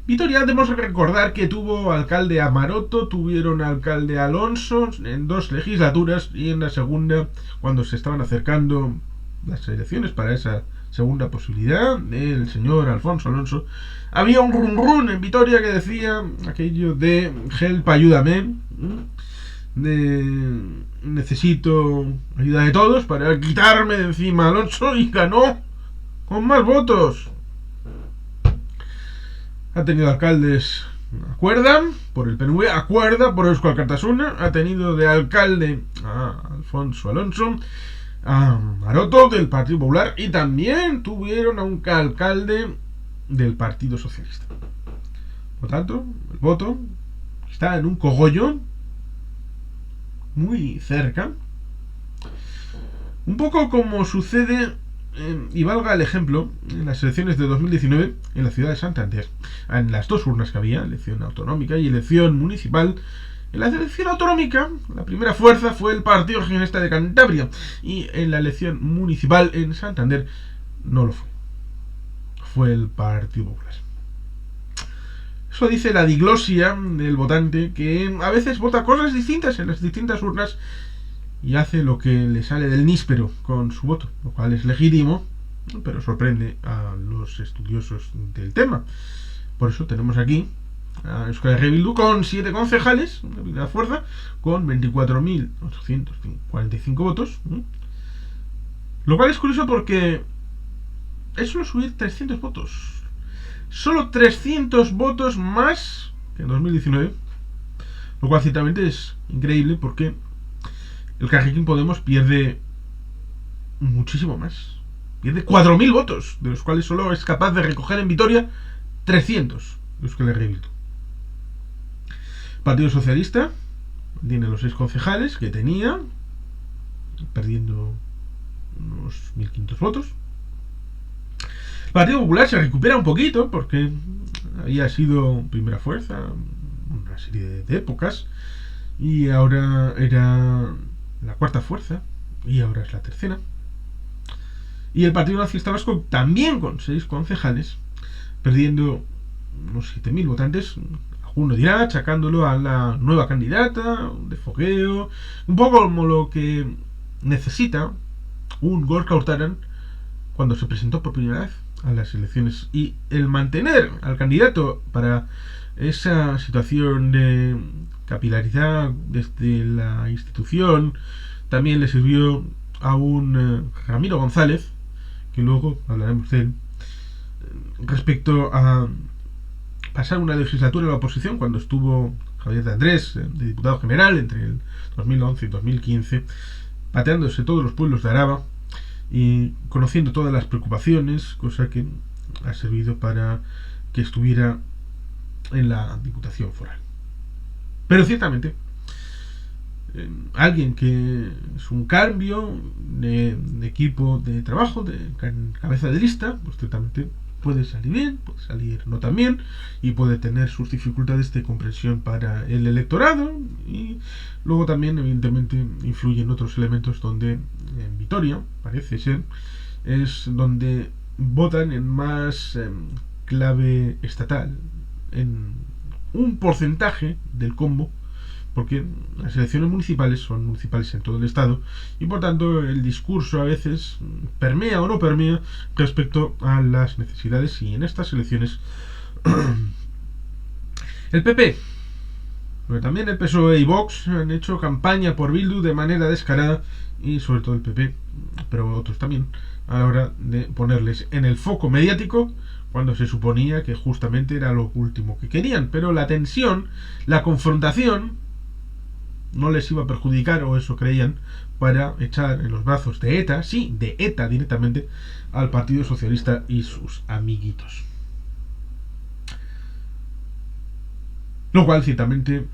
[SPEAKER 1] Vitoria, debemos recordar que tuvo alcalde a Maroto, tuvieron alcalde a Alonso en 2 legislaturas, y en la segunda, cuando se estaban acercando las elecciones para esa segunda posibilidad, el señor Alfonso Alonso, había un run run en Vitoria que decía aquello de help, ayúdame, de necesito ayuda de todos para quitarme de encima a Alonso, y ganó con más votos. Ha tenido alcaldes, acuerdan, por el PNV, acuerda por Eusko Alkartasuna, ha tenido de alcalde a Alfonso Alonso, a Maroto del Partido Popular, y también tuvieron a un alcalde del Partido Socialista. Por tanto, el voto está en un cogollo muy cerca, un poco como sucede, y valga el ejemplo, en las elecciones de 2019 en la ciudad de Santander, en las 2 urnas que había, elección autonómica y elección municipal. En la elección autonómica, la primera fuerza fue el Partido Regionalista de Cantabria, y en la elección municipal en Santander no lo fue. Fue el Partido Popular. Eso dice la diglosia del votante, que a veces vota cosas distintas en las distintas urnas y hace lo que le sale del níspero con su voto, lo cual es legítimo, pero sorprende a los estudiosos del tema. Por eso tenemos aquí a Euskal Herria Bildu con 7 concejales, una primera fuerza, con 24.845 votos, lo cual es curioso porque es solo subir 300 votos. Solo 300 votos más que en 2019, lo cual ciertamente es increíble porque el Elkarrekin Podemos pierde muchísimo más. Pierde 4.000 votos, de los cuales solo es capaz de recoger en Vitoria 300. Euskal Herria Bildu. Partido Socialista tiene los 6 concejales que tenía, perdiendo unos 1.500 votos. El Partido Popular se recupera un poquito porque había sido primera fuerza una serie de épocas y ahora era la cuarta fuerza y ahora es la tercera. Y el Partido Nacionalista Vasco también con 6 concejales, perdiendo unos 7.000 votantes. Alguno dirá, achacándolo a la nueva candidata, de fogueo, un poco como lo que necesita un Gorka Urtaran cuando se presentó por primera vez a las elecciones. Y el mantener al candidato para esa situación de capilaridad desde la institución también le sirvió a un Ramiro González, que luego hablaremos de él, respecto a pasar una legislatura en la oposición cuando estuvo Javier de Andrés de diputado general entre el 2011 y 2015, pateándose todos los pueblos de Araba y conociendo todas las preocupaciones, cosa que ha servido para que estuviera en la Diputación Foral. Pero ciertamente alguien que es un cambio de equipo de trabajo, de cabeza de lista, pues ciertamente puede salir bien, puede salir no tan bien, y puede tener sus dificultades de comprensión para el electorado, y luego también evidentemente influyen otros elementos donde en Vitoria, parece ser, es donde votan en más clave estatal, en un porcentaje del combo, porque las elecciones municipales son municipales en todo el estado y por tanto el discurso a veces permea o no permea respecto a las necesidades, y en estas elecciones el PP, pero también el PSOE y Vox han hecho campaña por Bildu de manera descarada, y sobre todo el PP, pero otros también, a la hora de ponerles en el foco mediático cuando se suponía que justamente era lo último que querían. Pero la tensión, la confrontación no les iba a perjudicar, o eso creían, para echar en los brazos de ETA, sí, de ETA directamente, al Partido Socialista y sus amiguitos. Lo cual, ciertamente,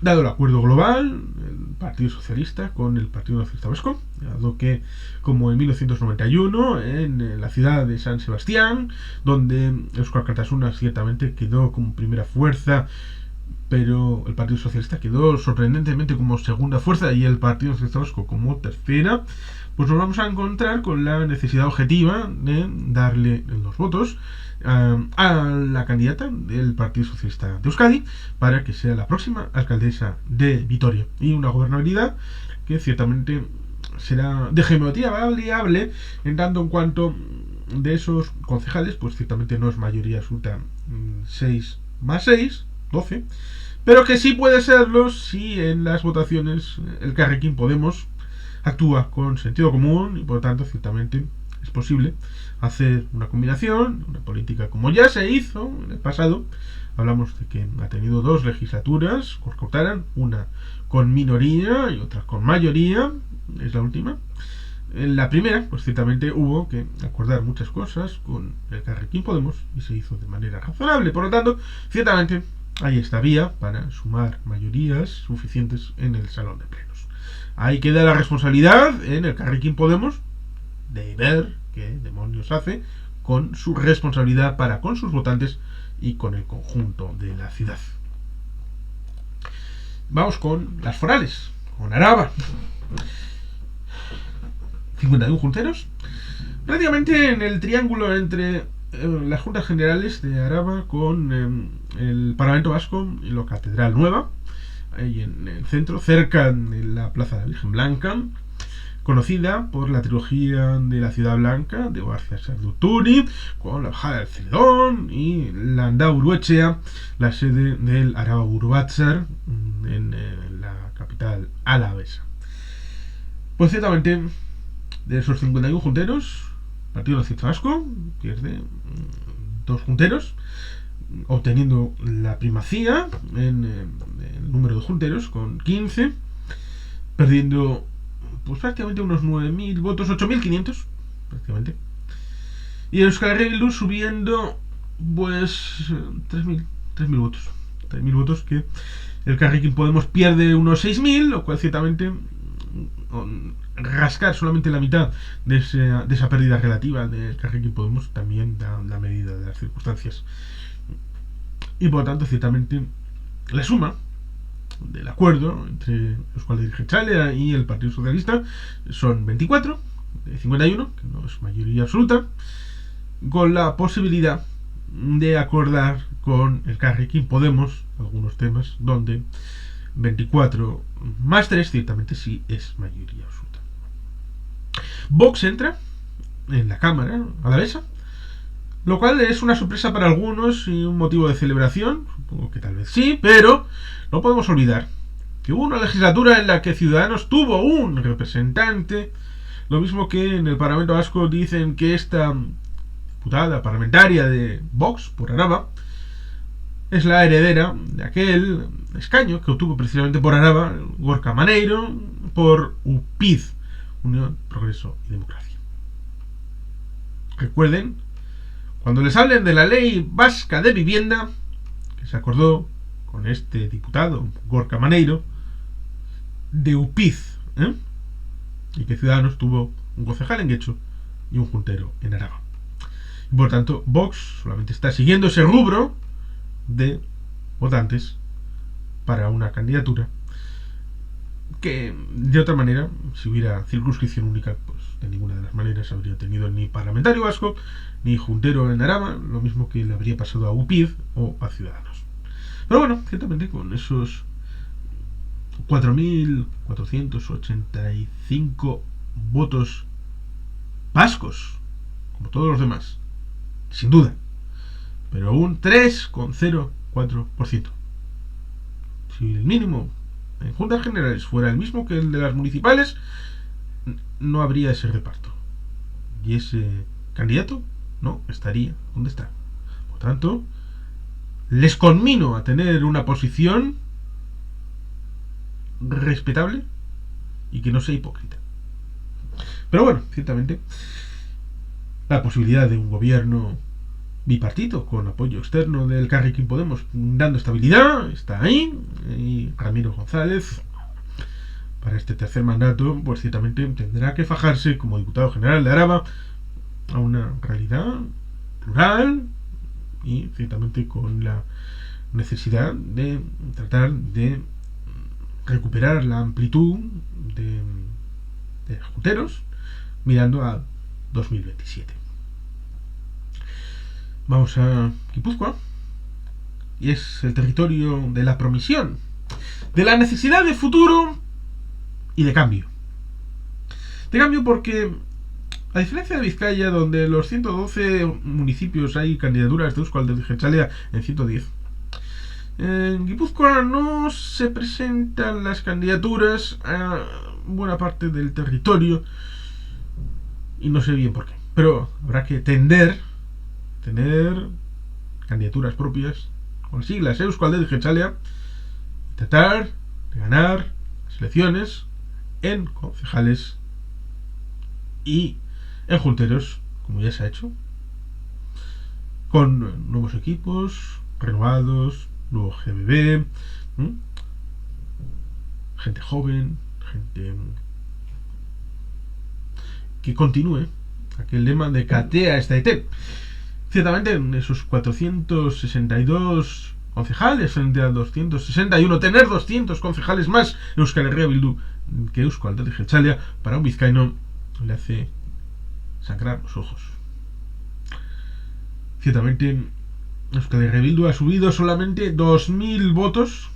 [SPEAKER 1] dado el acuerdo global, el Partido Socialista con el Partido Nacionalista Vasco, dado que, como en 1991, en la ciudad de San Sebastián, donde Euskal Alkartasuna ciertamente quedó como primera fuerza, pero el Partido Socialista quedó sorprendentemente como segunda fuerza y el Partido Socialista Vasco como tercera, pues nos vamos a encontrar con la necesidad objetiva de darle los votos a la candidata del Partido Socialista de Euskadi para que sea la próxima alcaldesa de Vitoria, y una gobernabilidad que ciertamente será de geometría variable en tanto en cuanto de esos concejales, pues ciertamente no es mayoría absoluta 6 más 6, 12, pero que sí puede serlo si en las votaciones el Carrequín Podemos actúa con sentido común, y por lo tanto ciertamente es posible hacer una combinación, una política como ya se hizo en el pasado. Hablamos de que ha tenido 2 legislaturas, cortaran, una con minoría y otra con mayoría, es la última. En la primera, pues ciertamente hubo que acordar muchas cosas con el Carrequín Podemos y se hizo de manera razonable. Por lo tanto, ciertamente hay esta vía para sumar mayorías suficientes en el salón de plenos. Ahí queda la responsabilidad en el Carrequín Podemos de ver qué demonios hace con su responsabilidad para con sus votantes y con el conjunto de la ciudad. Vamos con las forales, con Araba. 51 junteros, prácticamente en el triángulo entre las Juntas Generales de Araba con el Parlamento Vasco y la Catedral Nueva, ahí en el centro, cerca de la Plaza de la Virgen Blanca, conocida por la trilogía de la Ciudad Blanca de García Sarduturi, con la Bajada del Celedón y la Landau Uruetxea, la sede del Araba Buru Batzar en la capital alavesa. Pues ciertamente, de esos 51 junteros, el Partido Nacionalista Vasco pierde 2 junteros, obteniendo la primacía en el número de junteros con 15, perdiendo pues prácticamente unos 9.000 votos, 8.500 prácticamente, y Euskal Herria Bildu subiendo Pues 3.000 votos. 3.000 votos que el Carrequín Podemos pierde unos 6.000, lo cual ciertamente rascar solamente la mitad de esa pérdida relativa del Carrequín Podemos también da la medida de las circunstancias. Y por lo tanto, ciertamente, la suma del acuerdo entre Euskal Herria Jeltzalea y el Partido Socialista son 24 de 51, que no es mayoría absoluta, con la posibilidad de acordar con el Carrequín Podemos algunos temas donde 24 más 3 ciertamente sí es mayoría absoluta. Vox entra en la Cámara alavesa, lo cual es una sorpresa para algunos y un motivo de celebración, supongo que tal vez sí, pero no podemos olvidar que hubo una legislatura en la que Ciudadanos tuvo un representante, lo mismo que en el Parlamento Vasco dicen que esta diputada parlamentaria de Vox por Araba es la heredera de aquel escaño que obtuvo precisamente por Araba Gorka Maneiro por UPyD, Unión, Progreso y Democracia. Recuerden, cuando les hablen de la ley vasca de vivienda, que se acordó con este diputado Gorka Maneiro, de UPyD, y que Ciudadanos tuvo un concejal en Guecho y un juntero en Araba. Y por tanto, Vox solamente está siguiendo ese rubro de votantes para una candidatura que, de otra manera, si hubiera circunscripción única, pues de ninguna de las maneras habría tenido ni parlamentario vasco ni juntero en Araba, lo mismo que le habría pasado a UPyD o a Ciudadanos. Pero bueno, ciertamente con esos 4.485 votos vascos, como todos los demás, sin duda, pero un 3,04%. Si el mínimo en juntas generales fuera el mismo que el de las municipales, no habría ese reparto. Y ese candidato no estaría donde está. Por tanto, les conmino a tener una posición respetable y que no sea hipócrita. Pero bueno, ciertamente, la posibilidad de un gobierno bipartito con apoyo externo del Carrequín Podemos dando estabilidad está ahí, y Ramiro González para este tercer mandato pues ciertamente tendrá que fajarse como diputado general de Araba a una realidad plural y ciertamente con la necesidad de tratar de recuperar la amplitud de junteros mirando a 2027. Vamos a Guipúzcoa, y es el territorio de la promisión, de la necesidad de futuro y de cambio. De cambio porque, a diferencia de Vizcaya, donde los 112 municipios hay candidaturas de Euskal Herria Jeltzalea en 110, en Guipúzcoa no se presentan las candidaturas a buena parte del territorio y no sé bien por qué. Pero habrá que tener candidaturas propias con siglas Euskal Herria Jeltzalea y tratar de ganar las elecciones en concejales y en junteros, como ya se ha hecho, con nuevos equipos renovados, nuevo GBB, gente joven, gente que continúe aquel lema de catea esta IT. Ciertamente en esos 462 concejales frente a 261, tener 200 concejales más Euskal Herria Bildu que Euskal Herria Jeltzalea para un vizcaíno le hace sangrar los ojos. Ciertamente Euskal Herria Bildu ha subido solamente 2.000 votos,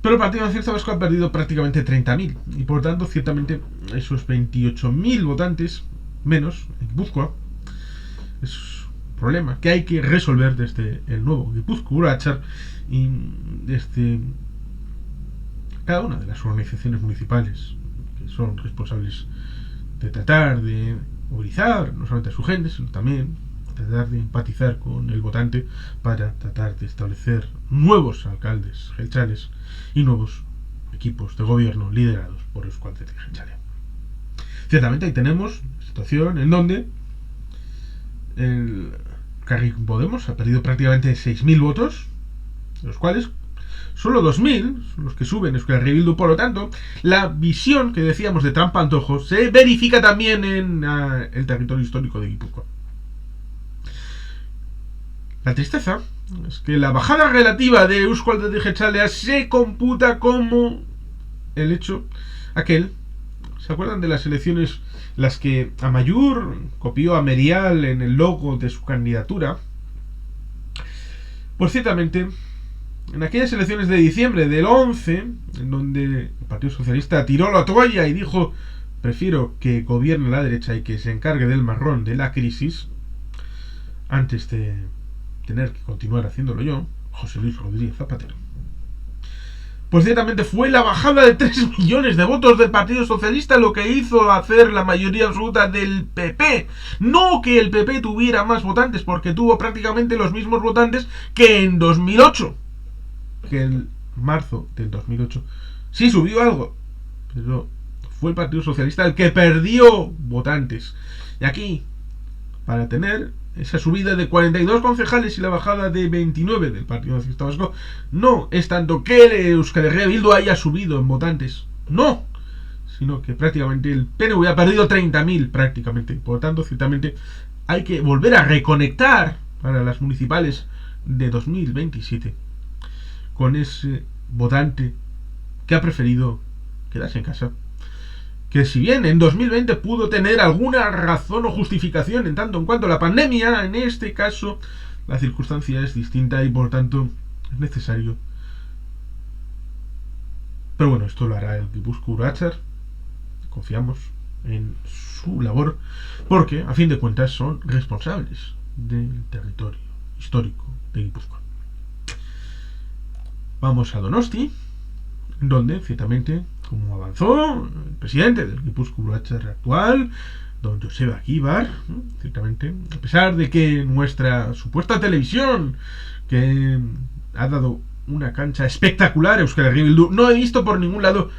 [SPEAKER 1] pero el Partido Nacionalista Vasco ha perdido prácticamente 30.000 y por tanto ciertamente esos 28.000 votantes menos en Guipúzcoa es un problema que hay que resolver desde el nuevo Guipúzcoa Urachar y desde cada una de las organizaciones municipales que son responsables de tratar de movilizar no solamente a su gente, sino también tratar de empatizar con el votante para tratar de establecer nuevos alcaldes jeltzales y nuevos equipos de gobierno liderados por Euskal Herria Jeltzalea. Ciertamente ahí tenemos una situación en donde el Carrequín Podemos ha perdido prácticamente 6.000 votos, de los cuales solo 2.000 son los que suben Euskal Herria Bildu. Por lo tanto, la visión que decíamos de trampa antojo se verifica también en el territorio histórico de Guipúzcoa. La tristeza es que la bajada relativa de Euzko Alderdi Jeltzalea se computa como el hecho aquel. ¿Se acuerdan de las elecciones las que Amaiur copió a Merial en el logo de su candidatura? Pues ciertamente, en aquellas elecciones de diciembre del 11, en donde el Partido Socialista tiró la toalla y dijo: prefiero que gobierne la derecha y que se encargue del marrón de la crisis, antes de tener que continuar haciéndolo yo, José Luis Rodríguez Zapatero. Pues ciertamente fue la bajada de 3 millones de votos del Partido Socialista lo que hizo hacer la mayoría absoluta del PP. No que el PP tuviera más votantes, porque tuvo prácticamente los mismos votantes que en 2008. Que en marzo del 2008 sí subió algo, pero fue el Partido Socialista el que perdió votantes. Y aquí, para tener esa subida de 42 concejales y la bajada de 29 del Partido Nacionalista Vasco, no es tanto que Euskal Herria Bildu haya subido en votantes, no, sino que prácticamente el PNV ha perdido 30.000 prácticamente. Por lo tanto, ciertamente hay que volver a reconectar para las municipales de 2027 con ese votante que ha preferido quedarse en casa, que si bien en 2020 pudo tener alguna razón o justificación en tanto en cuanto a la pandemia, en este caso la circunstancia es distinta y por tanto es necesario. Pero bueno, esto lo hará el Gipuzkoa Batzar. Confiamos en su labor, porque a fin de cuentas son responsables del territorio histórico de Gipuzkoa. Vamos a Donosti, donde ciertamente, como avanzó el presidente del Gipuzkoa Batzar actual, don Joseba Egibar, ciertamente, a pesar de que nuestra supuesta televisión, que ha dado una cancha espectacular a Euskal Herria Bildu, no he visto por ningún lado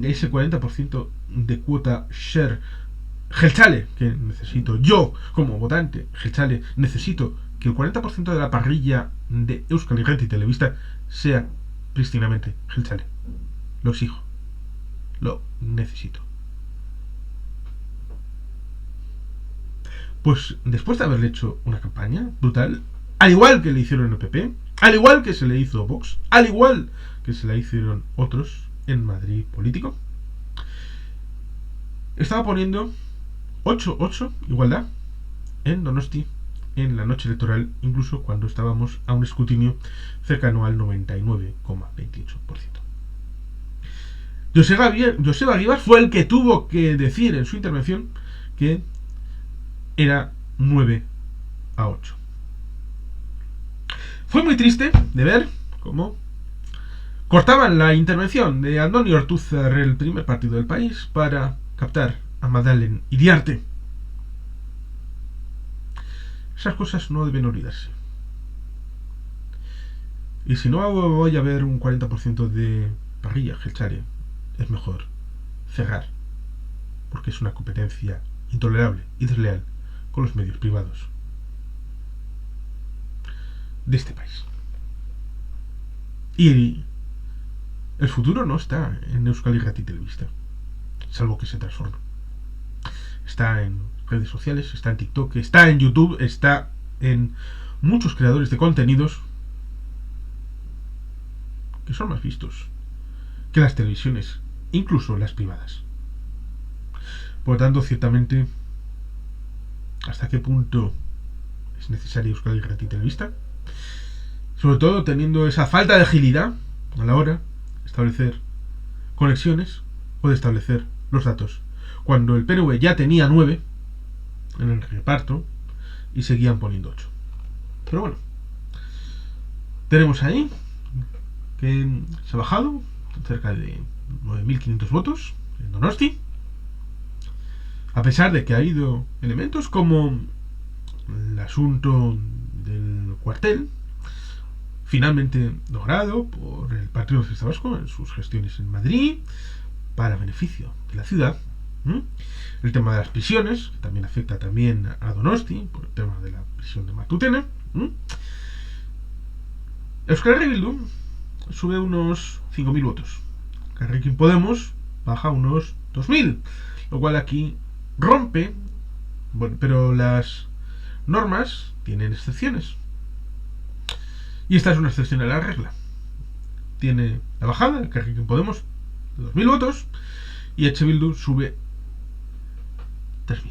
[SPEAKER 1] ese 40% de cuota share Jeltzale que necesito yo como votante Jeltzale. Necesito que el 40% de la parrilla de Euskal Irrati Telebista sea prístinamente Jeltzale. Lo exijo, lo necesito. Pues después de haberle hecho una campaña brutal, al igual que le hicieron en el PP, al igual que se le hizo Vox, al igual que se le hicieron otros en Madrid político, estaba poniendo 8-8 igualdad en Donosti en la noche electoral, incluso cuando estábamos a un escrutinio cercano al 99,28%. Joseba Egibar fue el que tuvo que decir en su intervención que era 9-8. Fue muy triste de ver cómo cortaban la intervención de Andoni Ortúzar, el primer partido del país, para captar a Madalen Iriarte. Esas cosas no deben olvidarse. Y si no voy a ver un 40% de parrilla Jeltzale, es mejor cerrar, porque es una competencia intolerable y desleal con los medios privados de este país. Y el futuro no está en Euskal Irrati Telebista, salvo que se transforme. Está en redes sociales, está en TikTok, está en YouTube, está en muchos creadores de contenidos que son más vistos que las televisiones, incluso las privadas. Por lo tanto, ciertamente, ¿hasta qué punto es necesaria Euskal Irrati Telebista? Sobre todo teniendo esa falta de agilidad a la hora de establecer conexiones o de establecer los datos, cuando el PNV ya tenía 9 en el reparto y seguían poniendo 8. Pero bueno, tenemos ahí que se ha bajado cerca de 9.500 votos en Donosti, a pesar de que ha habido elementos como el asunto del cuartel, finalmente logrado por el Partido Socialista Vasco en sus gestiones en Madrid para beneficio de la ciudad. El tema de las prisiones, que también afecta también a Donosti, por el tema de la prisión de Matutene. Euskal Herria Bildu sube unos 5.000 votos. Elkarrekin Podemos baja unos 2.000, lo cual aquí rompe. Bueno, pero las normas tienen excepciones. Y esta es una excepción a la regla. Tiene la bajada, Elkarrekin Podemos, de 2.000 votos, y EH Bildu sube 3.000.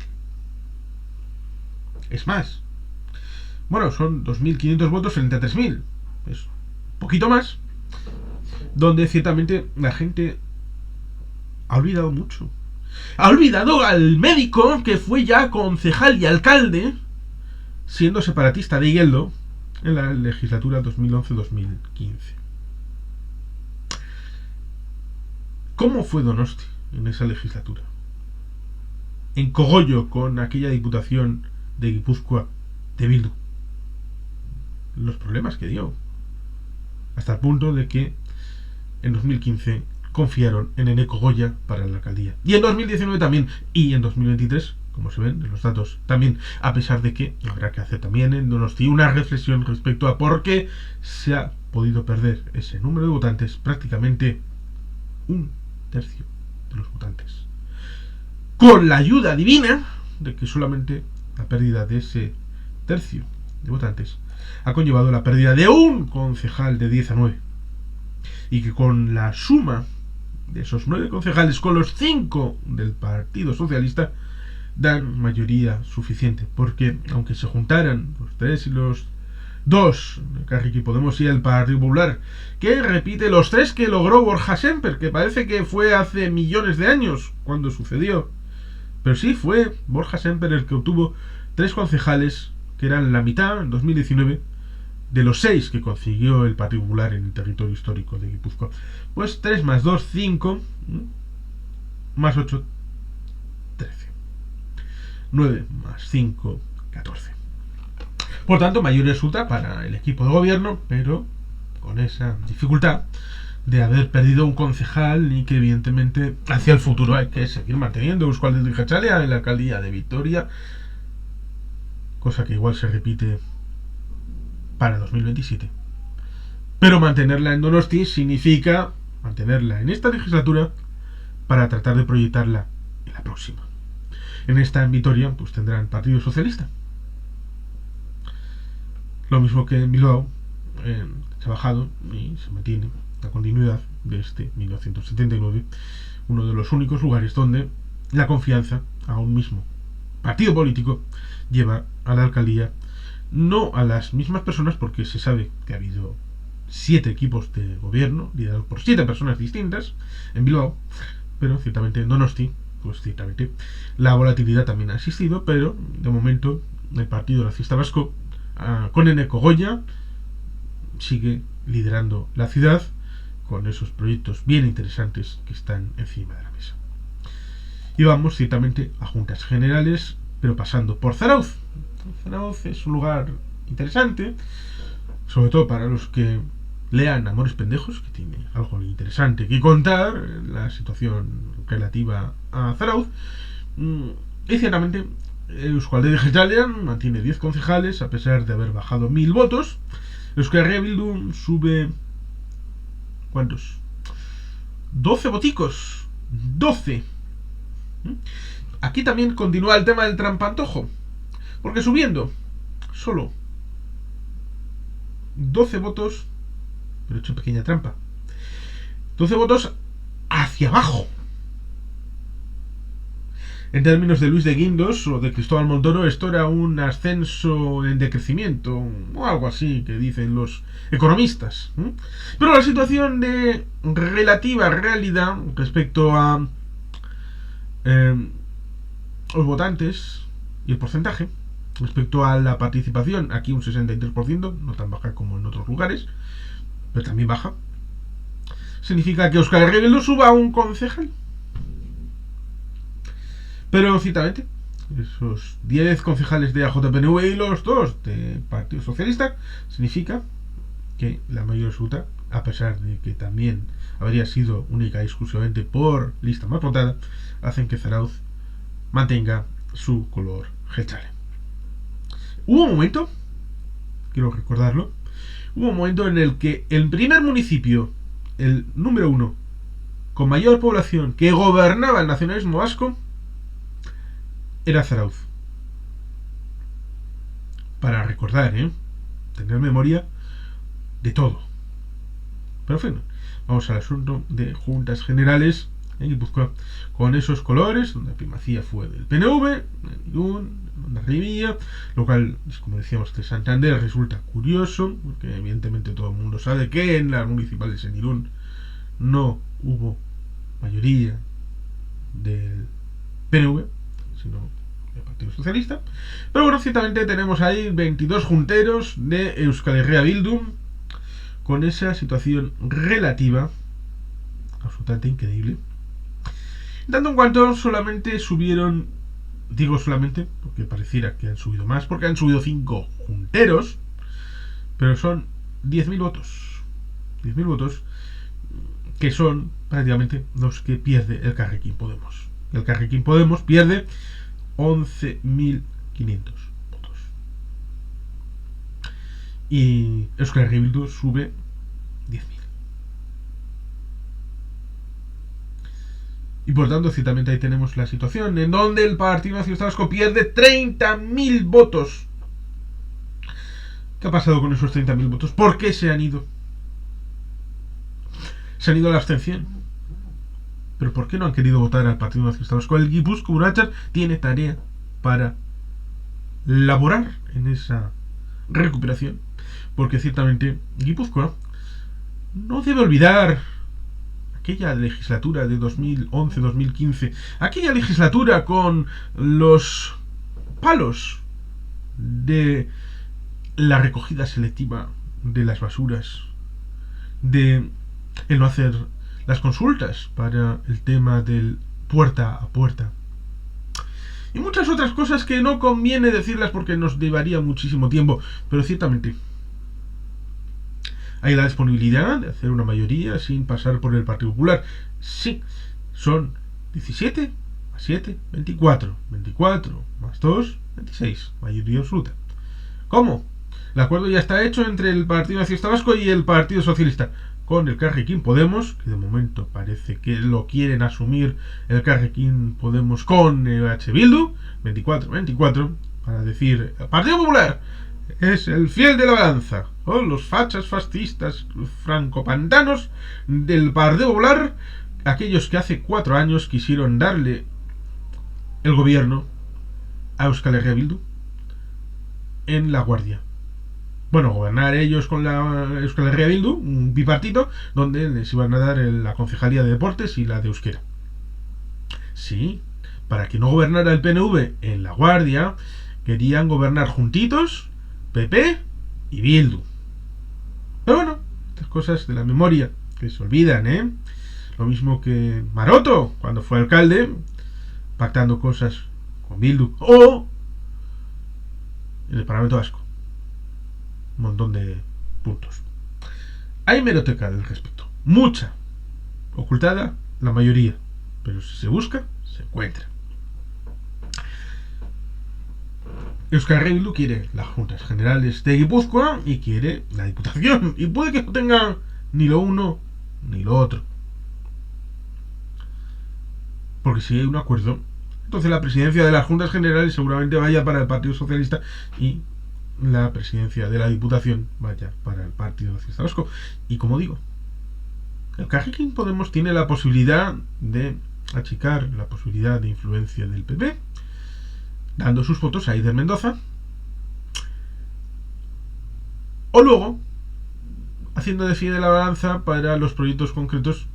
[SPEAKER 1] Es más. Bueno, son 2.500 votos frente a 3.000. Es un poquito más. Donde ciertamente la gente ha olvidado mucho. Ha olvidado al médico que fue ya concejal y alcalde, siendo separatista de Igeldo, en la legislatura 2011-2015. ¿Cómo fue Donosti en esa legislatura? En cogollo con aquella diputación de Guipúzcoa de Bildu. Los problemas que dio. Hasta el punto de que en 2015 confiaron en Eneko Goya para la alcaldía. Y en 2019 también. Y en 2023, como se ven en los datos, también. A pesar de que habrá que hacer también en Donosti una reflexión respecto a por qué se ha podido perder ese número de votantes, prácticamente un tercio de los votantes. Con la ayuda divina de que solamente la pérdida de ese tercio de votantes ha conllevado la pérdida de un concejal de 10 a 9. Y que con la suma de esos 9 concejales con los 5 del Partido Socialista dan mayoría suficiente. Porque aunque se juntaran los 3 y los 2, Elkarrekin Podemos y el Partido Popular, que repite los 3 que logró Borja Semper, que parece que fue hace millones de años cuando sucedió. Pero sí, fue Borja Semper el que obtuvo 3 concejales, que eran la mitad en 2019 de los 6 que consiguió el Partido Popular en el territorio histórico de Guipúzcoa. Pues 3 más 2, 5, más 8, 13. 9 más 5, 14. Por tanto, mayor resulta para el equipo de gobierno, pero con esa dificultad de haber perdido un concejal y que evidentemente hacia el futuro hay que seguir manteniendo Eusko Alderdi Jeltzalea en la alcaldía de Vitoria, cosa que igual se repite para 2027. Pero mantenerla en Donosti significa mantenerla en esta legislatura para tratar de proyectarla en la próxima. En esta en Vitoria pues tendrán Partido Socialista. Lo mismo que en Bilbao se ha bajado y se mantiene la continuidad de este 1979, uno de los únicos lugares donde la confianza a un mismo partido político lleva a la alcaldía, no a las mismas personas, porque se sabe que ha habido 7 equipos de gobierno liderados por 7 personas distintas en Bilbao, pero ciertamente en Donosti, pues ciertamente la volatilidad también ha existido, pero de momento el Partido Racista Vasco con Eneko Goya sigue liderando la ciudad con esos proyectos bien interesantes que están encima de la mesa. Y vamos ciertamente a juntas generales, pero pasando por Zarautz. Zarautz es un lugar interesante, sobre todo para los que lean Amores Pendejos, que tiene algo interesante que contar, la situación relativa a Zarautz. Y ciertamente Eusko Alderdi Jeltzalea mantiene 10 concejales a pesar de haber bajado 1.000 votos. Euskal Herria Bildu sube... ¿cuántos? 12 voticos. 12. Aquí también continúa el tema del trampantojo, porque subiendo solo 12 votos, pero he hecho pequeña trampa, 12 votos hacia abajo. En términos de Luis de Guindos o de Cristóbal Montoro, esto era un ascenso en decrecimiento, o algo así que dicen los economistas. Pero la situación de relativa realidad respecto a los votantes y el porcentaje, respecto a la participación, aquí un 63%, no tan baja como en otros lugares, pero también baja, significa que Euskal Herria Bildu suba a un concejal. Pero ciertamente esos 10 concejales de AJPNV y los 2 de Partido Socialista significa que la mayoría resulta, a pesar de que también habría sido única y exclusivamente por lista más votada, hacen que Zarautz mantenga su color jeltzale. Hubo un momento, quiero recordarlo, hubo un momento en el que el primer municipio, el número 1, con mayor población que gobernaba el nacionalismo vasco, era Zarauz. Para recordar, tener memoria de todo. Pero bueno, vamos al asunto de juntas generales en Guipúzcoa, con esos colores, donde la primacía fue del PNV, en Irún, en Hondarribia, lo cual, como decíamos, de Santander resulta curioso, porque evidentemente todo el mundo sabe que en las municipales en Irún no hubo mayoría del PNV, sino del Partido Socialista. Pero bueno, ciertamente tenemos ahí 22 junteros de Euskal Herria Bildu, con esa situación relativa absolutamente increíble. Tanto en cuanto solamente subieron, digo solamente porque pareciera que han subido más, porque han subido 5 junteros, pero son 10.000 votos. 10.000 votos que son prácticamente los que pierde el Carrequín Podemos. El Carrequín Podemos pierde 11.500 votos. Y Euskal Herria Bildu sube 10.000. Y por tanto, ciertamente ahí tenemos la situación en donde el Partido Nacionalista Vasco pierde 30.000 votos. ¿Qué ha pasado con esos 30.000 votos? ¿Por qué se han ido? Se han ido a la abstención. ¿Pero por qué no han querido votar al Partido Nacionalista Vasco? El Guipúzcoa Urachar tiene tarea para laborar en esa recuperación. Porque ciertamente Guipúzcoa no debe olvidar aquella legislatura de 2011-2015, aquella legislatura con los palos de la recogida selectiva de las basuras, de el no hacer las consultas para el tema del puerta a puerta, y muchas otras cosas que no conviene decirlas porque nos llevaría muchísimo tiempo, pero ciertamente hay la disponibilidad de hacer una mayoría sin pasar por el Partido Popular. Sí, son 17 más 7, 24. 24 más 2, 26. Mayoría absoluta. ¿Cómo? El acuerdo ya está hecho entre el Partido Nacionalista Vasco y el Partido Socialista. Con el Carrequín Podemos, que de momento parece que lo quieren asumir el Carrequín Podemos con EH Bildu, 24-24, para decir, el Partido Popular es el fiel de la balanza, o los fachas fascistas francopantanos del Partido Popular, aquellos que hace 4 años quisieron darle el gobierno a Euskal Herria Bildu en La Guardia. Bueno, gobernar ellos con la Euskal Herria Bildu, un bipartito, donde les iban a dar la concejalía de deportes y la de euskera. Sí, para que no gobernara el PNV en La Guardia, querían gobernar juntitos PP y Bildu. Pero bueno, estas cosas de la memoria que se olvidan, Lo mismo que Maroto, cuando fue alcalde, pactando cosas con Bildu. O en el Parlamento Vasco. Un montón de puntos. Hay hemeroteca al respecto. Mucha. Ocultada, la mayoría. Pero si se busca, se encuentra. Euskal Herria Bildu quiere las juntas generales de Guipúzcoa y quiere la diputación. Y puede que no tenga ni lo uno ni lo otro. Porque si hay un acuerdo, entonces la presidencia de las juntas generales seguramente vaya para el Partido Socialista y la presidencia de la diputación vaya para el Partido Nacionalista Vasco. Y como digo, el Carrequín Podemos tiene la posibilidad de achicar la posibilidad de influencia del PP, dando sus votos a Eider Mendoza, o luego haciendo de fiel de la balanza para los proyectos concretos,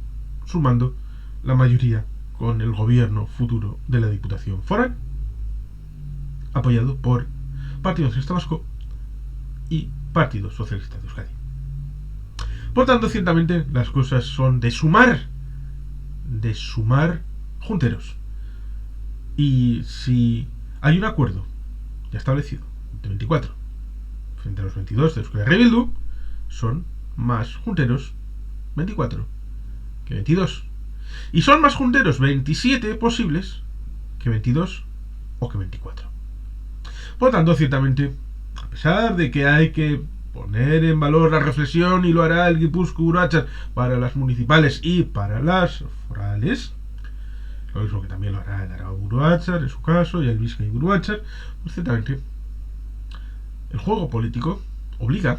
[SPEAKER 1] sumando la mayoría con el gobierno futuro de la Diputación Foral, apoyado por Partido Nacionalista Vasco y Partido Socialista de Euskadi. Por tanto, ciertamente las cosas son de sumar junteros. Y si hay un acuerdo ya establecido de 24 frente a los 22 de Euskal Herria Bildu, son más junteros 24 que 22. Y son más junteros 27 posibles que 22 o que 24. Por lo tanto, ciertamente a pesar de que hay que poner en valor la reflexión, y lo hará el Guipúzcoa Uruachar para las municipales y para las forales, lo mismo que también lo hará el Aragón Uruachar en su caso y el Bizkaia Uruachar, pues ciertamente el juego político obliga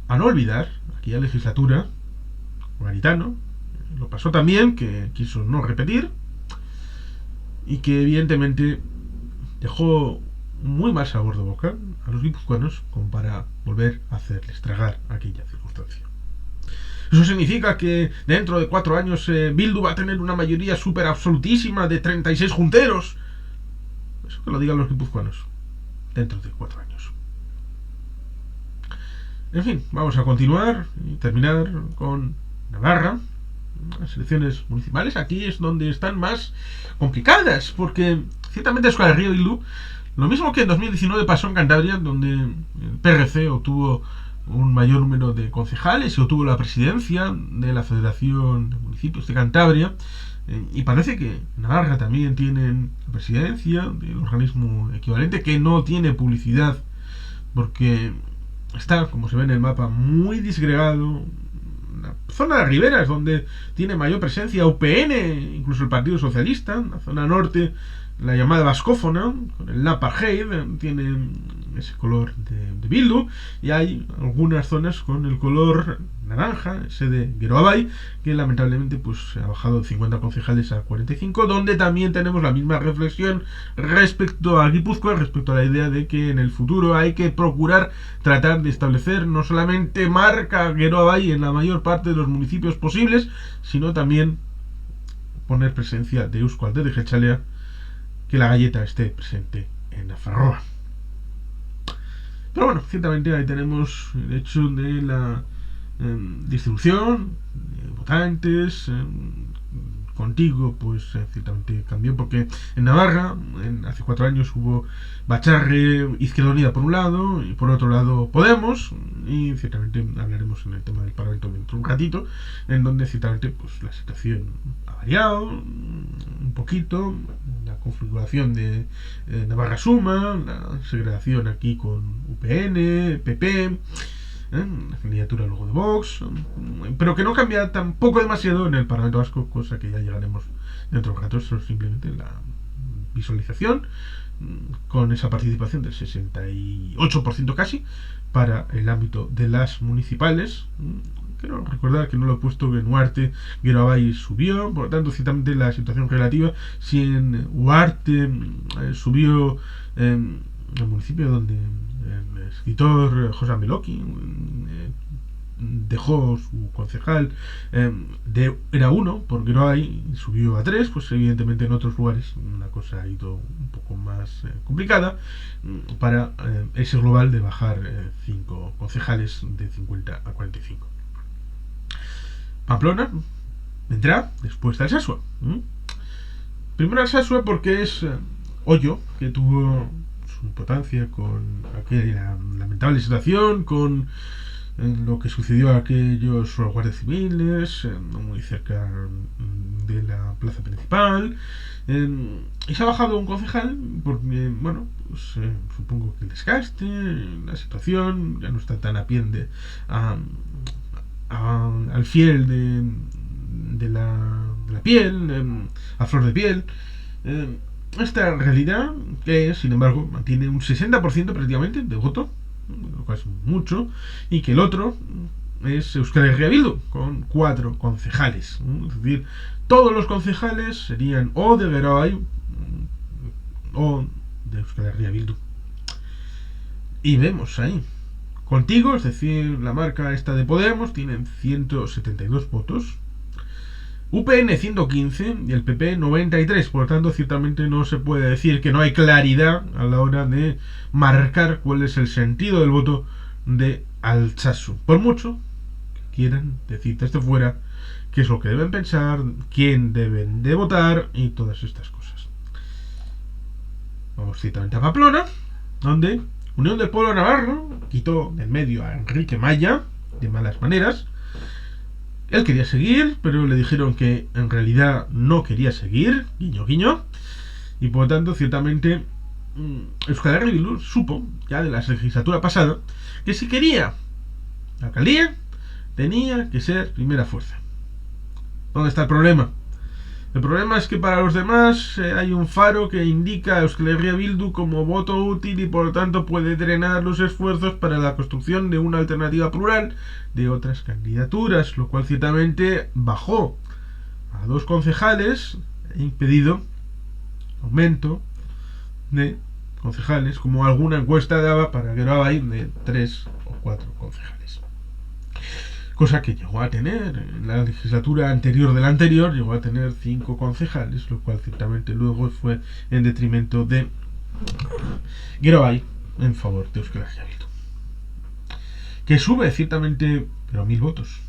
[SPEAKER 1] a no olvidar aquella legislatura Garitano, lo pasó también, que quiso no repetir y que evidentemente dejó muy mal sabor de boca a los guipuzcoanos como para volver a hacerles tragar aquella circunstancia. Eso significa que dentro de 4 años Bildu va a tener una mayoría súper absolutísima de 36 junteros. Eso que lo digan los guipuzcoanos. Dentro de 4 años. En fin, vamos a continuar y terminar con Navarra. Las elecciones municipales aquí es donde están más complicadas, porque ciertamente Euskal Herria Bildu, lo mismo que en 2019 pasó en Cantabria, donde el PRC obtuvo un mayor número de concejales y obtuvo la presidencia de la Federación de Municipios de Cantabria, y parece que Navarra también tienen la presidencia del organismo equivalente, que no tiene publicidad porque está, como se ve en el mapa, muy disgregado. La zona de Ribera es donde tiene mayor presencia UPN, incluso el Partido Socialista. La zona norte, la llamada vascófona, con el Apartheid, tiene ese color de Bildu, y hay algunas zonas con el color naranja, ese de Geroabai, que lamentablemente pues ha bajado de 50 concejales a 45, donde también tenemos la misma reflexión respecto a Guipúzcoa, respecto a la idea de que en el futuro hay que procurar tratar de establecer no solamente marca Geroabai en la mayor parte de los municipios posibles, sino también poner presencia de Eusko Alderdi Jeltzalea, que la galleta esté presente en Nafarroa. Pero bueno, ciertamente ahí tenemos el hecho de la distribución de votantes. Contigo, pues ciertamente cambió, porque en Navarra hace 4 años hubo Bacharre, Izquierda Unida por un lado, y por otro lado Podemos, y ciertamente hablaremos en el tema del Parlamento dentro de un ratito, en donde ciertamente pues la situación ha variado un poquito, la configuración de Navarra Suma, la segregación aquí con UPN, PP, la candidatura luego de Vox, pero que no cambia tampoco demasiado en el Parlamento Vasco, cosa que ya llegaremos dentro de un rato. Esto es simplemente la visualización con esa participación del 68% casi para el ámbito de las municipales. Quiero recordar que no lo he puesto, que en Huarte Geroabai subió, por lo tanto ciertamente la situación relativa, si en Huarte subió el municipio donde el escritor José Ameloki dejó su concejal, era 1 por Geroabai y subió a 3, pues evidentemente en otros lugares la cosa ha ido un poco más complicada para ese global de bajar 5 concejales de 50 a 45. Pamplona vendrá después de Alsasua. Primero Alsasua porque es Hoyo, que tuvo su importancia con aquella lamentable situación, con lo que sucedió a aquellos guardias civiles muy cerca de la plaza principal, y se ha bajado un concejal porque, bueno, pues, supongo que el desgaste, la situación ya no está tan a pie al fiel de la piel, a flor de piel. Esta realidad que, sin embargo, mantiene un 60% prácticamente de voto, lo cual es mucho, y que el otro es Euskal Herria Bildu, con 4 concejales. Es decir, todos los concejales serían o de Geroabai o de Euskal Herria Bildu. Y vemos ahí, Contigo, es decir, la marca esta de Podemos, tienen 172 votos, UPN 115 y el PP 93. Por lo tanto, ciertamente no se puede decir que no hay claridad a la hora de marcar cuál es el sentido del voto de Altsasu. Por mucho que quieran decir desde fuera qué es lo que deben pensar, quién deben de votar y todas estas cosas. Vamos ciertamente a Pamplona, donde Unión del Pueblo Navarro quitó del medio a Enrique Maya de malas maneras. Él quería seguir, pero le dijeron que en realidad no quería seguir, guiño guiño, y por lo tanto ciertamente Euskal Herria Bildu supo, ya de la legislatura pasada, que si quería la alcaldía, tenía que ser primera fuerza. ¿Dónde está el problema? El problema es que para los demás hay un faro que indica a Euskal Herria Bildu como voto útil y por lo tanto puede drenar los esfuerzos para la construcción de una alternativa plural de otras candidaturas, lo cual ciertamente bajó a 2 concejales e impedido aumento de concejales, como alguna encuesta daba para que no haya de 3 o 4 concejales. Cosa que llegó a tener en la legislatura anterior de la anterior, llegó a tener 5 concejales, lo cual ciertamente luego fue en detrimento de Gerobai en favor de Euskal Herria Bildu, que sube ciertamente, pero a 1000 votos.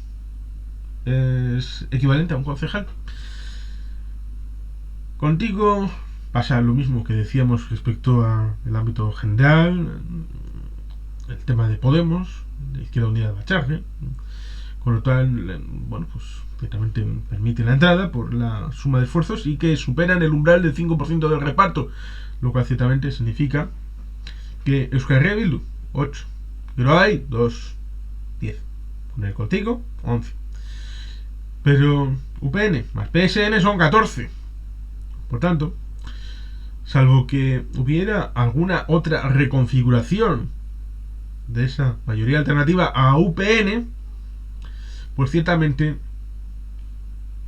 [SPEAKER 1] Es equivalente a un concejal. Contigo pasa lo mismo que decíamos respecto al ámbito general, el tema de Podemos, de Izquierda Unida de Bacharge, con lo cual, bueno, pues ciertamente permite la entrada por la suma de esfuerzos y que superan el umbral del 5% del reparto, lo cual ciertamente significa que Euskal Herria Bildu 8, pero hay 2, 10, con el Contigo 11, pero UPN más PSN son 14. Por tanto, salvo que hubiera alguna otra reconfiguración de esa mayoría alternativa a UPN, pues ciertamente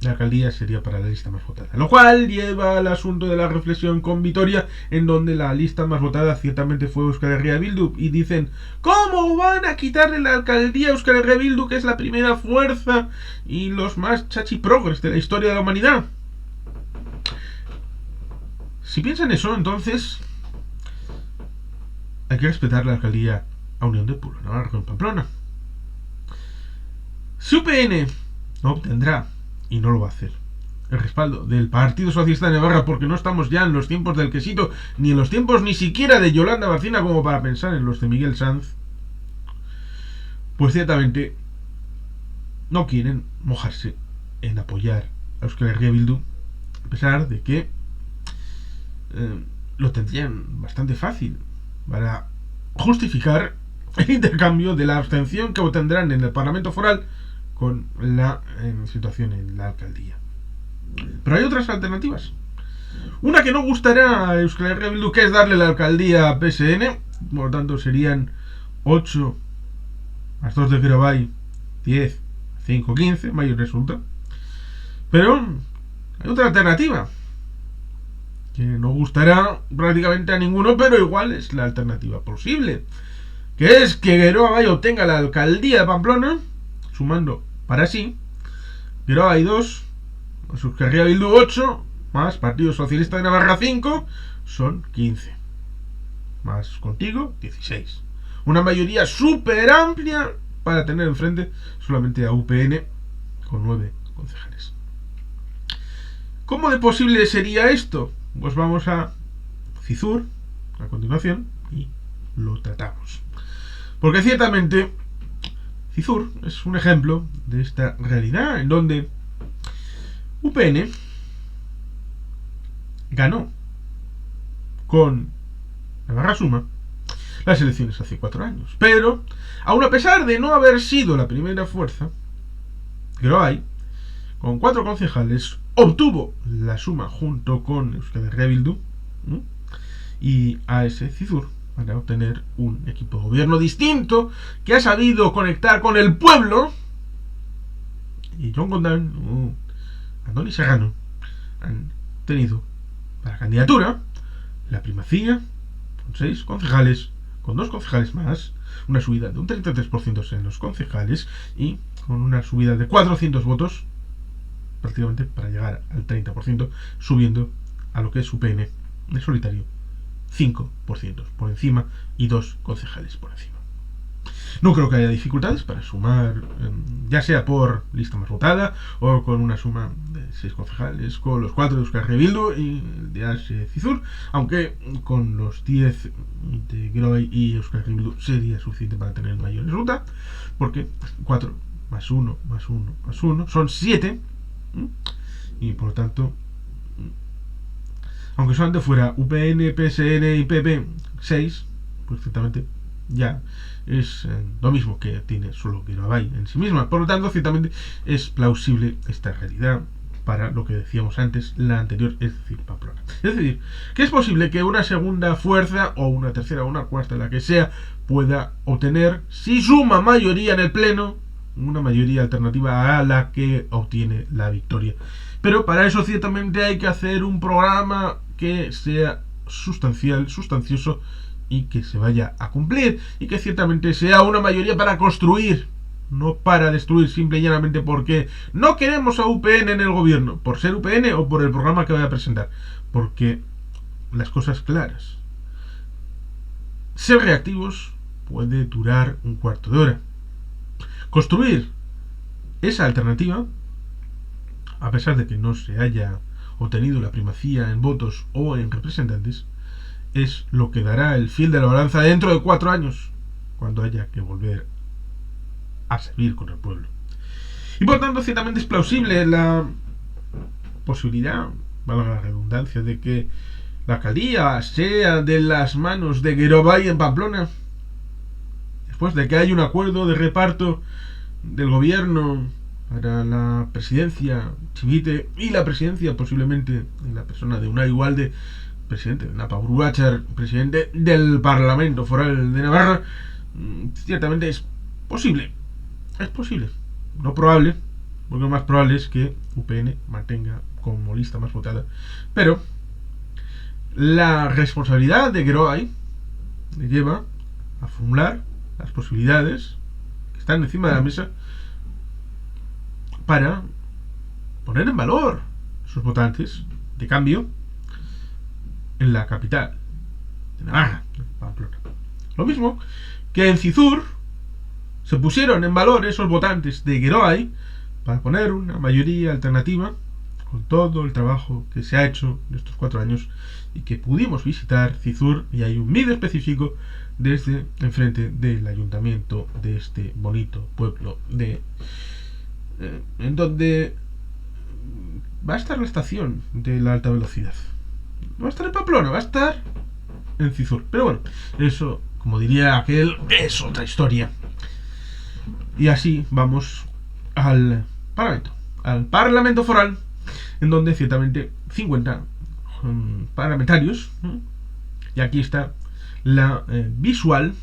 [SPEAKER 1] la alcaldía sería para la lista más votada. Lo cual lleva al asunto de la reflexión con Vitoria, en donde la lista más votada ciertamente fue Euskal Herria Bildu. Y dicen, ¿cómo van a quitarle la alcaldía a Euskal Herria Bildu, que es la primera fuerza y los más chachiprogres de la historia de la humanidad? Si piensan eso, entonces hay que respetar la alcaldía a Unión de Pueblo Navarro en Pamplona. Si UPN no obtendrá, y no lo va a hacer, el respaldo del Partido Socialista de Navarra, porque no estamos ya en los tiempos del quesito, ni en los tiempos ni siquiera de Yolanda Bárcena como para pensar en los de Miguel Sanz, pues ciertamente no quieren mojarse en apoyar a Euskal Herria Bildu, a pesar de que lo tendrían bastante fácil para justificar el intercambio de la abstención que obtendrán en el Parlamento Foral con la situación en la alcaldía. Pero hay otras alternativas. Una que no gustará a Euskal Herria Bildu, que es darle la alcaldía a PSN, por lo tanto serían 8 más 2 de Gerobai, 10, 5, 15, mayor resulta. Pero hay otra alternativa que no gustará prácticamente a ninguno, pero igual es la alternativa posible, que es que Gerobai obtenga la alcaldía de Pamplona, sumando para sí Gerobai 2, más Euskal Herria Bildu 8, más Partido Socialista de Navarra 5, son 15, más Contigo 16. Una mayoría súper amplia para tener enfrente solamente a UPN con 9 concejales. ¿Cómo de posible sería esto? Pues vamos a Cizur a continuación y lo tratamos. Porque ciertamente Cizur es un ejemplo de esta realidad en donde UPN ganó con Navarra Suma las elecciones hace 4 años. Pero, aun a pesar de no haber sido la primera fuerza, Gerobai, con 4 concejales, obtuvo la suma junto con Euskal Herria Bildu, ¿no? Y AS Cizur para obtener un equipo de gobierno distinto que ha sabido conectar con el pueblo. Y Jon Gondán o Andoni Serrano han tenido para candidatura la primacía con 6 concejales, con 2 concejales más, una subida de un 33% en los concejales y con una subida de 400 votos prácticamente para llegar al 30%, subiendo a lo que es UPN de solitario 5% por encima y 2 concejales por encima. No creo que haya dificultades para sumar, ya sea por lista más votada o con una suma de 6 concejales, con los 4 de Euskal Herria Bildu y el de AS Cizur, aunque con los 10 de Gerobai y Euskal Herria Bildu sería suficiente para tener mayor resultado, porque 4 más 1 más 1 más 1 son 7, y por lo tanto, aunque solamente fuera UPN, PSN y PP 6, pues ciertamente ya es lo mismo que tiene solo Gerobai en sí misma. Por lo tanto, ciertamente es plausible esta realidad para lo que decíamos antes, la anterior, es decir, Pamplona. Es decir, que es posible que una segunda fuerza, o una tercera, o una cuarta, la que sea, pueda obtener, si suma mayoría en el pleno, una mayoría alternativa a la que obtiene la victoria. Pero para eso ciertamente hay que hacer un programa que sea sustancial, sustancioso, y que se vaya a cumplir, y que ciertamente sea una mayoría para construir, no para destruir, simple y llanamente porque no queremos a UPN en el gobierno, por ser UPN o por el programa que vaya a presentar. Porque las cosas claras, ser reactivos puede durar un cuarto de hora. Construir esa alternativa, a pesar de que no se haya obtenido la primacía en votos o en representantes, es lo que dará el fiel de la balanza dentro de 4 años, cuando haya que volver a servir con el pueblo. Y por tanto, ciertamente es plausible la posibilidad, valga la redundancia, de que la alcaldía sea de las manos de Gerobai en Pamplona, después de que haya un acuerdo de reparto del gobierno para la presidencia Chivite y la presidencia posiblemente en la persona de Unai Ugalde, presidente de Napa Uruachar, presidente del Parlamento Foral de Navarra. Ciertamente es posible. Es posible. No probable, porque lo más probable es que UPN mantenga como lista más votada. Pero la responsabilidad de Gerobai le lleva a formular las posibilidades que están encima de la mesa para poner en valor sus votantes de cambio en la capital de Navarra, Pamplona. Lo mismo que en Cizur se pusieron en valor esos votantes de Gerobai para poner una mayoría alternativa con todo el trabajo que se ha hecho en estos 4 años y que pudimos visitar Cizur, y hay un vídeo específico desde enfrente del ayuntamiento de este bonito pueblo en donde va a estar la estación de la alta velocidad. No va a estar en Pamplona, va a estar en Cizur. Pero bueno, eso, como diría aquel, es otra historia. Y así vamos al Parlamento Foral, en donde ciertamente 50 parlamentarios, y aquí está la visual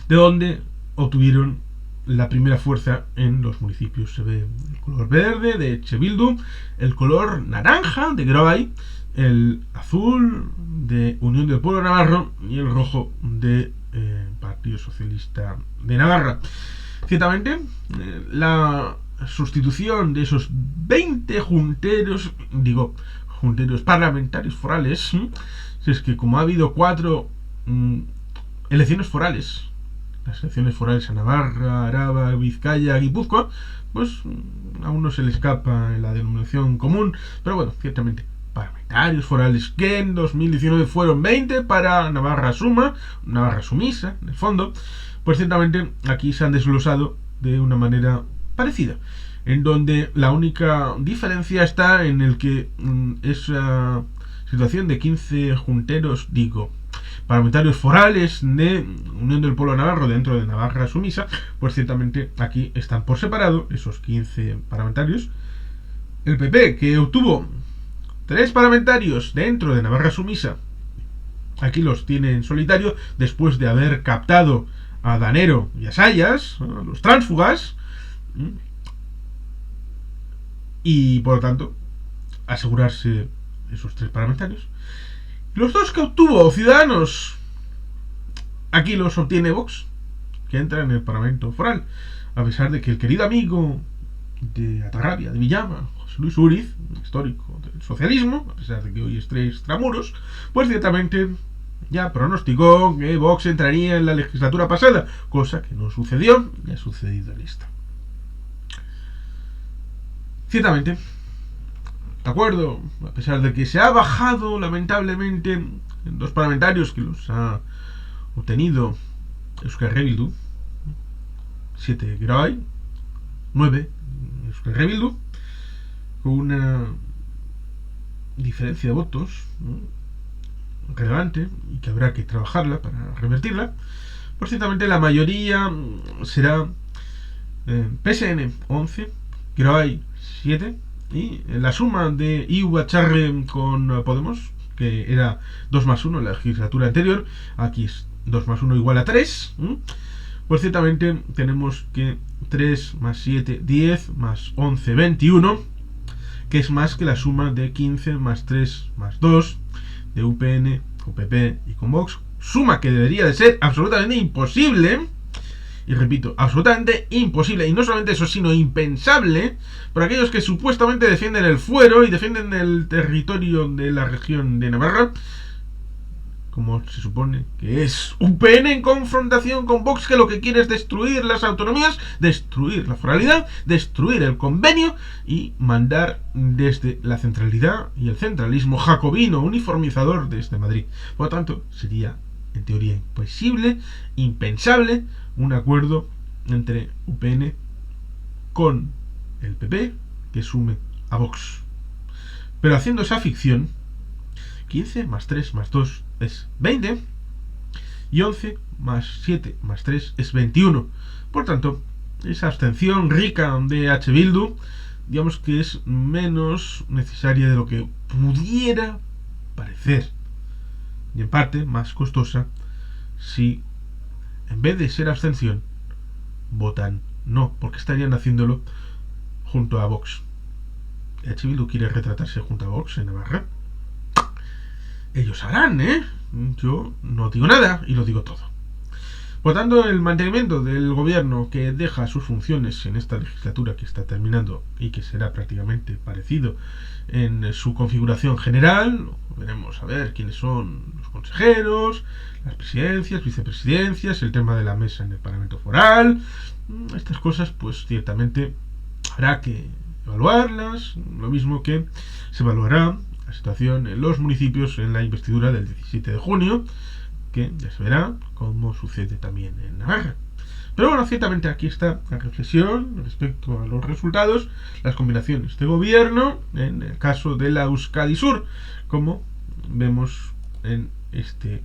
[SPEAKER 1] de donde obtuvieron la primera fuerza en los municipios. Se ve el color verde de Etxe Bildu, el color naranja de Gerobai, el azul de Unión del Pueblo Navarro y el rojo de Partido Socialista de Navarra. Ciertamente, la sustitución de esos 20 junteros parlamentarios forales, es que como ha habido 4 elecciones forales, las elecciones forales a Navarra, Araba, Vizcaya, Guipúzcoa, pues aún no se le escapa en la denominación común, pero bueno, ciertamente parlamentarios forales, que en 2019 fueron 20 para Navarra Sumisa, en el fondo, pues ciertamente aquí se han desglosado de una manera parecida, en donde la única diferencia está en el que esa situación de 15 junteros, parlamentarios forales de Unión del Pueblo Navarro dentro de Navarra Sumisa, pues ciertamente aquí están por separado esos 15 parlamentarios. El PP, que obtuvo 3 parlamentarios dentro de Navarra Sumisa, aquí los tiene en solitario después de haber captado a Danero y a Sayas, los tránsfugas, y por lo tanto asegurarse esos 3 parlamentarios. Los 2 que obtuvo Ciudadanos, aquí los obtiene Vox, que entra en el Parlamento Foral, a pesar de que el querido amigo de Atarrabia, de Villama, José Luis Uriz, histórico del socialismo, a pesar de que hoy es extramuros, pues ciertamente ya pronosticó que Vox entraría en la legislatura pasada, cosa que no sucedió y ha sucedido en esta. Ciertamente, de acuerdo, a pesar de que se ha bajado lamentablemente en 2 parlamentarios que los ha obtenido Euskal Herria Bildu, 7 Gerobai, 9 Euskal Herria Bildu, con una diferencia de votos, ¿no?, relevante y que habrá que trabajarla para revertirla, pues ciertamente la mayoría será PSN 11, Grabai 7 y la suma de Iu Acharre con Podemos, que era 2 más 1 en la legislatura anterior, aquí es 2 más 1 igual a 3. Pues ciertamente tenemos que 3 más 7, 10 más 11, 21, que es más que la suma de 15 más 3 más 2 de UPN con PP y con Vox, suma que debería de ser absolutamente imposible. Y repito, absolutamente imposible. Y no solamente eso, sino impensable por aquellos que supuestamente defienden el fuero y defienden el territorio de la región de Navarra, como se supone que es UPN en confrontación con Vox, que lo que quiere es destruir las autonomías, destruir la foralidad, destruir el convenio y mandar desde la centralidad y el centralismo jacobino uniformizador desde Madrid. Por lo tanto, sería en teoría imposible, impensable, un acuerdo entre UPN con el PP que sume a Vox. Pero haciendo esa ficción, 15 más 3 más 2 es 20 y 11 más 7 más 3 es 21. Por tanto, esa abstención rica de H. Bildu, digamos que es menos necesaria de lo que pudiera parecer, y en parte más costosa si en vez de ser abstención votan no, porque estarían haciéndolo junto a Vox. H. Bildu quiere retratarse junto a Vox en Navarra. Ellos harán, yo no digo nada y lo digo todo. Por tanto, el mantenimiento del gobierno que deja sus funciones en esta legislatura que está terminando y que será prácticamente parecido en su configuración general, veremos a ver quiénes son los consejeros, las presidencias, vicepresidencias, el tema de la mesa en el Parlamento Foral, estas cosas pues ciertamente habrá que evaluarlas, lo mismo que se evaluará la situación en los municipios en la investidura del 17 de junio, que ya se verá cómo sucede también en Navarra. Pero bueno, ciertamente aquí está la reflexión respecto a los resultados, las combinaciones de gobierno en el caso de la Euskadi Sur, como vemos en este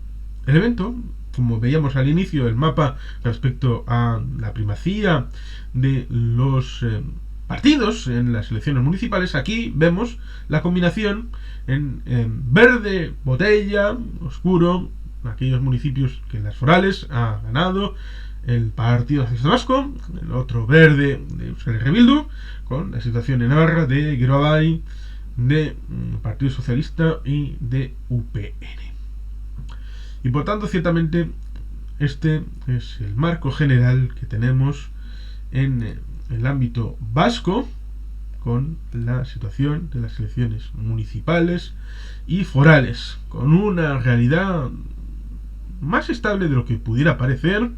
[SPEAKER 1] elemento. Como veíamos al inicio, el mapa respecto a la primacía de los partidos en las elecciones municipales, aquí vemos la combinación en verde, botella, oscuro, aquellos municipios que en las forales ha ganado el Partido Socialista Vasco, el otro verde de Euskal Herria Bildu, con la situación en Navarra de Grabai, de Partido Socialista y de UPN. Y por tanto, ciertamente, este es el marco general que tenemos en el ámbito vasco con la situación de las elecciones municipales y forales, con una realidad más estable de lo que pudiera parecer,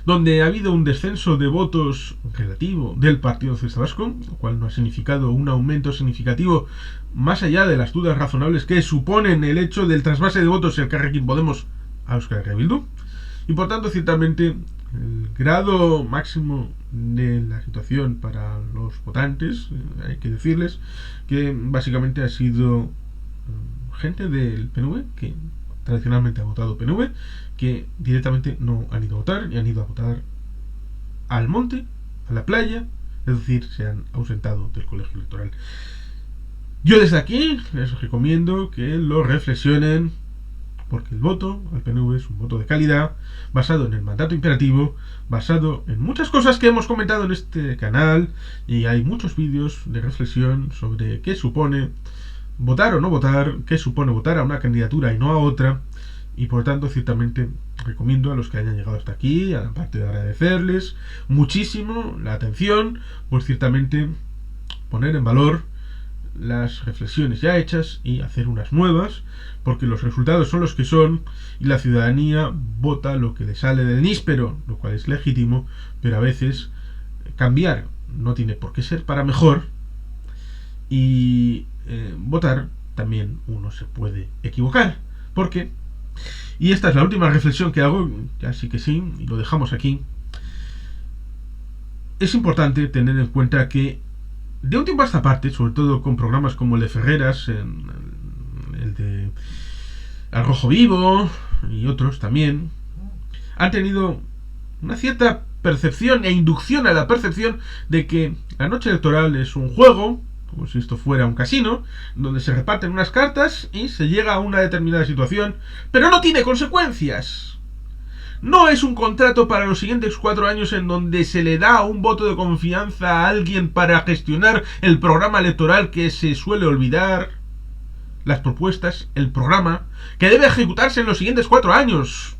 [SPEAKER 1] donde ha habido un descenso de votos relativo del Partido Socialista Vasco, lo cual no ha significado un aumento significativo más allá de las dudas razonables que suponen el hecho del trasvase de votos en Elkarrekin Podemos a Euskal Herria Bildu, y por tanto ciertamente el grado máximo de la situación para los votantes, hay que decirles que básicamente ha sido gente del PNV que tradicionalmente ha votado PNV, que directamente no han ido a votar y han ido a votar al monte, a la playa, es decir, se han ausentado del colegio electoral. Yo desde aquí les recomiendo que lo reflexionen, porque el voto al PNV es un voto de calidad, basado en el mandato imperativo, basado en muchas cosas que hemos comentado en este canal, y hay muchos vídeos de reflexión sobre qué supone votar o no votar, qué supone votar a una candidatura y no a otra, y por tanto ciertamente recomiendo a los que hayan llegado hasta aquí, aparte de agradecerles muchísimo la atención, pues ciertamente poner en valor las reflexiones ya hechas y hacer unas nuevas, porque los resultados son los que son y la ciudadanía vota lo que le sale del níspero, lo cual es legítimo, pero a veces cambiar no tiene por qué ser para mejor, y votar también uno se puede equivocar, porque, y esta es la última reflexión que hago, ya sí que sí, y lo dejamos aquí, es importante tener en cuenta que de un tiempo a esta parte, sobre todo con programas como el de Ferreras, el de Al Rojo Vivo y otros también, han tenido una cierta percepción e inducción a la percepción de que la noche electoral es un juego, como si esto fuera un casino, donde se reparten unas cartas y se llega a una determinada situación, pero no tiene consecuencias. No es un contrato para los siguientes 4 años en donde se le da un voto de confianza a alguien para gestionar el programa electoral que se suele olvidar, las propuestas, el programa, que debe ejecutarse en los siguientes 4 años.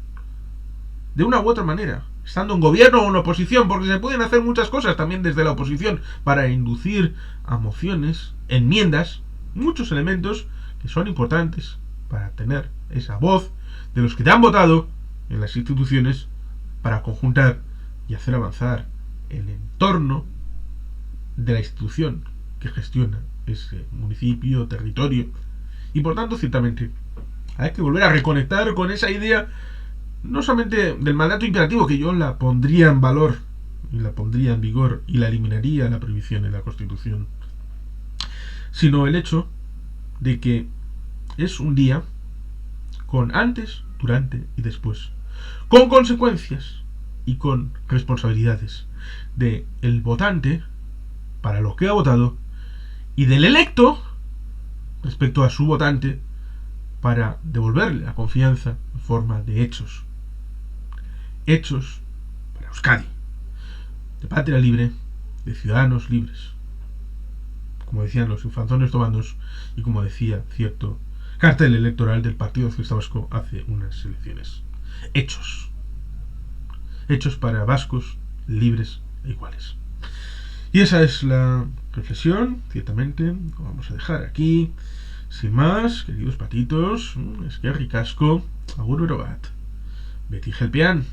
[SPEAKER 1] De una u otra manera, estando en gobierno o en oposición, porque se pueden hacer muchas cosas también desde la oposición para inducir a mociones, enmiendas, muchos elementos que son importantes para tener esa voz de los que te han votado en las instituciones para conjuntar y hacer avanzar el entorno de la institución que gestiona ese municipio, territorio. Y por tanto, ciertamente, hay que volver a reconectar con esa idea, no solamente del mandato imperativo, que yo la pondría en valor y la pondría en vigor y la eliminaría la prohibición en la Constitución, sino el hecho de que es un día con antes, durante y después, con consecuencias y con responsabilidades de el votante para lo que ha votado y del electo respecto a su votante para devolverle la confianza en forma de hechos. Hechos para Euskadi, de patria libre, de ciudadanos libres, como decían los infanzones tomanos y como decía cierto cartel electoral del Partido Socialista Vasco hace unas elecciones. Hechos. Hechos para vascos libres e iguales. Y esa es la reflexión, ciertamente. Lo vamos a dejar aquí. Sin más, queridos patitos, es que ricasco, agur bat. Beti gelpean.